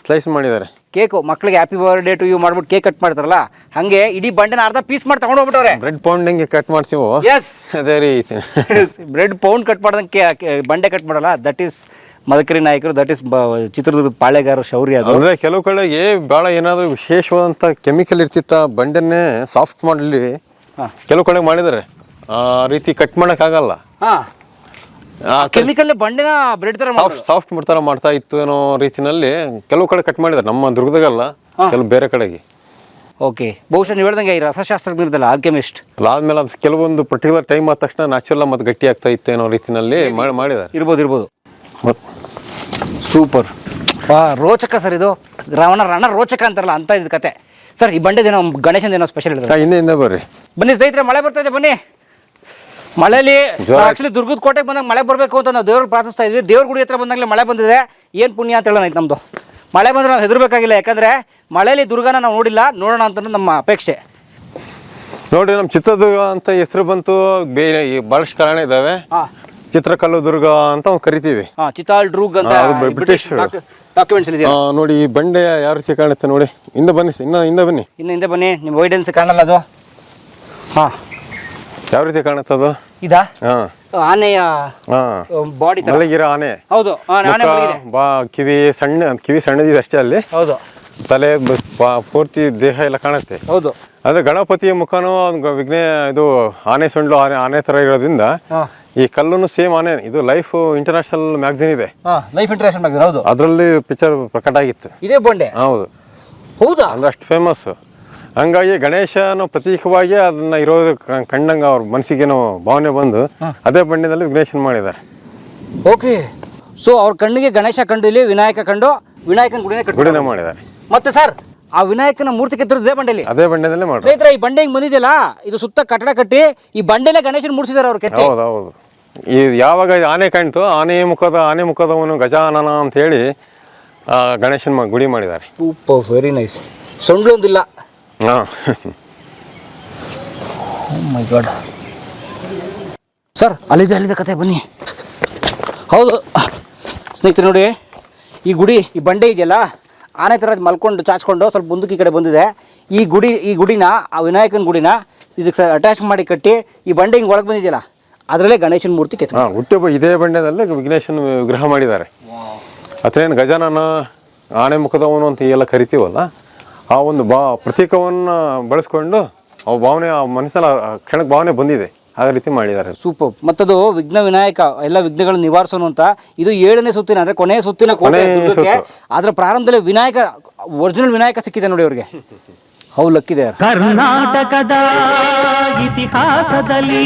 ಸ್ಲೈಸ್ ಮಾಡಿದ್ದಾರೆ. ಕೇಕು ಮಕ್ಕಳಿಗೆ ಹ್ಯಾಪಿ ಬರ್ಡೇ ಟು ಯು ಮಾಡ್ಬಿಟ್ಟು ಕೇಕ್ ಕಟ್ ಮಾಡ್ತಾರಲ್ಲ, ಹಂಗೆ ಇಡೀ ಬಂಡೆನ ಅರ್ಧ ಪೀಸ್ ಮಾಡಿ ತಗೊಂಡು ಹೋಗ್ಬಿಟ್ಟವ್ರೆ. ಬ್ರೆಡ್ ಪೌಂಡ್ ಕಟ್ ಮಾಡ್ತೀವೋ, ಎಸ್ ಅದೇ ರೀತಿ ಬ್ರೆಡ್ ಪೌಂಡ್ ಕಟ್ ಮಾಡ್ದಂಗೆ ಬಂಡೆ ಕಟ್ ಮಾಡಲ್ಲ. ದಟ್ ಈಸ್ ಮದಕರಿ ನಾಯಕರು, ದಟ್ ಈಸ್ ಚಿತ್ರದುರ್ಗದ ಪಾಳೆಗಾರ ಶೌರ್ಯ. ಅದು ಅಂದ್ರೆ ಕೆಲವು ಕಡೆಗೆ ಭಾಳ ಏನಾದರೂ ವಿಶೇಷವಾದಂಥ ಕೆಮಿಕಲ್ ಇರ್ತಿತ್ತ ಬಂಡೆನ್ನೇ ಸಾಫ್ಟ್ ಮಾಡಲಿ ಕೆಲವು ಕಡೆ ಮಾಡಿದ್ದಾರೆ. ಆ ರೀತಿ ಕಟ್ ಮಾಡೋಕ್ಕಾಗಲ್ಲ. ಕೆಮಿಕಲ್ ಬಂಡೆನ ಬ್ರೆಡ್ ತರ ಸಾಫ್ಟ್ ಮಾಡ್ತಾ ಇತ್ತು ಅನ್ನೋ ರೀತಿನಲ್ಲಿ ಕೆಲವು ಕಡೆ ಕಟ್ ಮಾಡಿದ್ದಾರೆ. ನಮ್ಮ ದುರ್ಗದಾಗಲ್ಲ, ಕೆಲವು ಬೇರೆ ಕಡೆಗೆ. ಓಕೆ, ಬಹುಶಃ ನೀವು ಹೇಳ್ದಂಗೆ ಈ ರಸಶಾಸ್ತ್ರಜ್ಞರದಲ್ಲ, ಆಲ್ಕೆಮಿಸ್ಟ್. ಆದ್ಮೇಲೆ ಅದು ಕೆಲವೊಂದು ಪರ್ಟಿಕ್ಯುಲರ್ ಟೈಮ್ ಆದ ತಕ್ಷಣ ನ್ಯಾಚುರಲ್ ಮತ್ತೆ ಗಟ್ಟಿ ಆಗ್ತಾ ಇತ್ತು ಅನ್ನೋ ರೀತಿನಲ್ಲಿ ಮಾಡಿದ್ದಾರೆ. ಇರ್ಬೋದು. ಸೂಪರ್, ರೋಚಕ ಸರ್. ಇದು ರಣ ರೋಚಕ ಅಂತಾರಲ್ಲ ಅಂತ ಇದು ಕತೆ. ಸರ್ ಈ ಬಂಡೆದೇನೋ ಗಣೇಶಂದೇನೋ ಸ್ಪೆಷಲ್ ಹೇಳಿದ್ರೆ ಹಿಂದೆ ಬರ್ರಿ. ಬನ್ನಿ ಸ್ನೇಹಿತರೆ, ಮಳೆ ಬರ್ತಾ ಇದೆ, ಬನ್ನಿ. ಮಳೆಯಲ್ಲಿ ಆಕ್ಚುಲಿ ದುರ್ಗದ ಕೋಟೆಗೆ ಬಂದಾಗ ಮಳೆ ಬರಬೇಕು ಅಂತ ನಾವು ದೇವ್ರಿಗೆ ಪ್ರಾರ್ಥಿಸ್ತಾ ಇದ್ವಿ. ದೇವ್ರ ಗುಡಿ ಹತ್ರ ಬಂದಾಗಲೇ ಮಳೆ ಬಂದಿದೆ. ಏನು ಪುಣ್ಯ ಅಂತ ಹೇಳೋಣ ನಮ್ಮದು. ಮಳೆ ಬಂದರೆ ನಾವು ಹೆದರ್ಬೇಕಾಗಿಲ್ಲ, ಯಾಕಂದರೆ ಮಳೆಯಲ್ಲಿ ದುರ್ಗನ ನಾವು ನೋಡೋಣ ಅಂತ ನಮ್ಮ ಅಪೇಕ್ಷೆ. ನೋಡಿ, ನಮ್ಮ ಚಿತ್ರದುರ್ಗ ಅಂತ ಹೆಸರು ಬಂತು, ಬೇರೆ ಭಾಳಷ್ಟು ಕಾರಣ ಇದ್ದಾವೆ. ಚಿತ್ರಕಲ್ಲು ದುರ್ಗ ಅಂತ ಕರಿತೀವಿ. ಚಿತ್ತಾಳ್ ಡ್ರೂಗ್ ಅಂತ ಬ್ರಿಟಿಷ್ ಡಾಕ್ಯುಮೆಂಟ್ಸ್ ಇದೆ. ನೋಡಿ ಈ ಬಂಡೆ ಯಾವ ರೀತಿ ಕಾಣುತ್ತೆ ನೋಡಿ. ಹಿಂದೆ ಬನ್ನಿ, ಹಿಂದೆ ಬನ್ನಿ. ನಿಮ್ಮ ವೈಡೆನ್ಸ್ ಕಾಣಲ್ಲ ಅದು. ಯಾವ ರೀತಿ ಕಾಣುತ್ತೆ ಅದು? ಇದಾ ಆನೆಯ ಬಾಡಿ ಮಲಗಿರೋ ಆನೆ. ಹೌದು, ಕಿವಿ ಸಣ್ಣದಿದೆ ಅಷ್ಟೇ ಅಲ್ಲಿ. ಹೌದು, ತಲೆ ಪೂರ್ತಿ ದೇಹ ಎಲ್ಲ ಕಾಣುತ್ತೆ. ಹೌದು. ಅಂದ್ರೆ ಗಣಪತಿಯ ಮುಖನೂ ಇದು ಆನೆ ಸೊಂಡ್ಲು ಆನೆ ತರ ಇರೋದ್ರಿಂದ ಈ ಕಲ್ಲುನು ಸೇಮ್ ಆನೆ. ಇದು ಲೈಫ್ ಇಂಟರ್ನ್ಯಾಷನಲ್ ಮ್ಯಾಗಝಿನ್ ಇದೆ, ಲೈಫ್ ಇಂಟರ್ನ್ಯಾಷನಲ್ ಮ್ಯಾಗಝಿನ್. ಹೌದು, ಅದರಲ್ಲಿ ಪಿಕ್ಚರ್ ಪ್ರಕಟ ಆಗಿತ್ತು ಇದೇ ಬಂಡೆ. ಹೌದಾ? ಅಂದ್ರೆ ಅಷ್ಟು ಫೇಮಸ್. ಹಂಗಾಗಿ ಗಣೇಶನ ಪ್ರತೀಕವಾಗಿ ಅದನ್ನ ಇರೋದು ಕಂಡಂಗ ಅವ್ರ ಮನಸ್ಸಿಗೇನೋ ಭಾವನೆ ಬಂದು ಅದೇ ಬಂಡೆನಲ್ಲಿ ವಿಘ್ನೇಶನ್ ಮಾಡಿದ್ದಾರೆ. ಓಕೆ, ಸೊ ಅವ್ರ ಕಣ್ಣಿಗೆ ಗಣೇಶ ಕಂಡು, ಇಲ್ಲಿ ವಿನಾಯಕ ಕಂಡು ವಿನಾಯಕನ ಗುಡಿನೇ ಮಾಡಿದ್ದಾರೆ. ಮತ್ತೆ ಸರ್ ಆ ವಿನಾಯಕನ ಮೂರ್ತಿ ಕೆತ್ತಿರೋದು ಅದೇ ಬಂಡೆನಲ್ಲೇ ಮಾಡಿ. ಸ್ನೇಹಿತರೆ, ಈ ಬಂಡೆ ಹಿಂಗೆ ಬಂದಿದೆಯಲ್ಲ, ಇದು ಸುತ್ತ ಕಟ್ಟಡ ಕಟ್ಟಿ ಈ ಬಂಡೆಲೆ ಗಣೇಶನ ಮೂರ್ತಿದ್ದಾರೆ ಅವ್ರು ಕೆತ್ತಿ. ಹೌದು. ಈ ಯಾವಾಗ ಆನೆ ಕಾಣ್ತು, ಆನೆ ಮುಖದವನು ಗಜಾನನ ಅಂತ ಹೇಳಿ ಗಣೇಶನ ಗುಡಿ ಮಾಡಿದ್ದಾರೆ. Super, very nice. ಸೊಂಡ್ಲೊಂದಿಲ್ಲ. ಮೈ ಗಾಡ್ ಸರ್, ಅಲ್ಲಿದೆ ಕತೆ, ಬನ್ನಿ. ಹೌದು ಸ್ನೇಹಿತರೆ, ನೋಡಿ ಈ ಬಂಡೆ ಇದೆಯಲ್ಲ, ಆನೆ ಥರ ಮಲ್ಕೊಂಡು ಚಾಚ್ಕೊಂಡು ಸ್ವಲ್ಪ ಮುಂದಕ್ಕೆ ಈ ಕಡೆ ಬಂದಿದೆ. ಈ ಗುಡಿನ, ಆ ವಿನಾಯಕನ ಗುಡಿನ ಇದಕ್ಕೆ ಅಟ್ಯಾಚ್ ಮಾಡಿ ಕಟ್ಟಿ ಈ ಬಂಡೆ ಹಿಂಗೆ ಒಳಗೆ ಬಂದಿದೆಯಲ್ಲ, ಅದರಲ್ಲೇ ಗಣೇಶನ ಮೂರ್ತಿ ಕೆತ್ತ. ಇದೇ ಬಂಡೆದಲ್ಲೇ ವಿಘ್ನೇಶನ ವಿಗ್ರಹ ಮಾಡಿದ್ದಾರೆ. ಅದೇನು ಗಜಾನನ, ಆನೆ ಮುಖದವನು ಅಂತ ಎಲ್ಲ ಕರಿತೀವಲ್ಲ, ಆ ಒಂದು ಪ್ರತೀಕವನ್ನು ಬಳಸ್ಕೊಂಡು ಆ ಭಾವನೆ, ಆ ಮನಸ್ಸಲ್ಲಿ ಕ್ಷಣಕ್ಕೆ ಭಾವನೆ ಬಂದಿದೆ, ಆ ರೀತಿ ಮಾಡಿದ್ದಾರೆ. ಸೂಪರ್. ಮತ್ತದು ವಿಘ್ನ ವಿನಾಯಕ, ಎಲ್ಲ ವಿಘ್ನಗಳನ್ನು ನಿವಾರಿಸೋನು ಅಂತ. ಇದು 7ನೇ ಸುತ್ತಿನ, ಅಂದ್ರೆ ಕೊನೆಯ ಸುತ್ತಿನ ಕೋಟೆ. ಅದರ ಪ್ರಾರಂಭದಲ್ಲಿ ವಿನಾಯಕ, ಒರಿಜಿನಲ್ ವಿನಾಯಕ ಸಿಕ್ಕಿದೆ ನೋಡಿ ಅವ್ರಿಗೆ. ಹೌ ಲಕ್ಕಿದೆ. ಕರ್ನಾಟಕದ ಇತಿಹಾಸದಲ್ಲಿ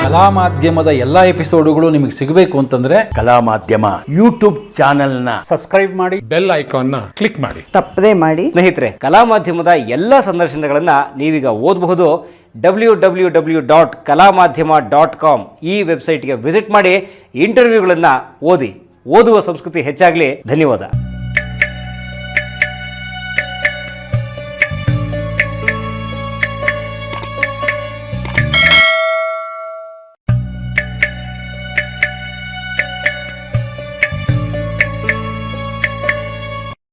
ಕಲಾ ಮಾಧ್ಯಮದ ಎಲ್ಲಾ ಎಪಿಸೋಡುಗಳು ನಿಮಗೆ ಸಿಗಬೇಕು ಅಂತಂದ್ರೆ ಕಲಾ ಮಾಧ್ಯಮ ಯೂಟ್ಯೂಬ್ ಚಾನೆಲ್ನ ಸಬ್ಸ್ಕ್ರೈಬ್ ಮಾಡಿ, ಬೆಲ್ ಐಕಾನ್ನ ಕ್ಲಿಕ್ ಮಾಡಿ, ತಪ್ಪದೇ ಮಾಡಿ. ಸ್ನೇಹಿತರೆ, ಕಲಾ ಮಾಧ್ಯಮದ ಎಲ್ಲ ಸಂದರ್ಶನಗಳನ್ನು ನೀವೀಗ ಓದಬಹುದು. www.kalamadhyama.com ಈ ವೆಬ್ಸೈಟ್ಗೆ ವಿಸಿಟ್ ಮಾಡಿ ಇಂಟರ್ವ್ಯೂಗಳನ್ನು ಓದಿ. ಓದುವ ಸಂಸ್ಕೃತಿ ಹೆಚ್ಚಾಗಲಿ. ಧನ್ಯವಾದ.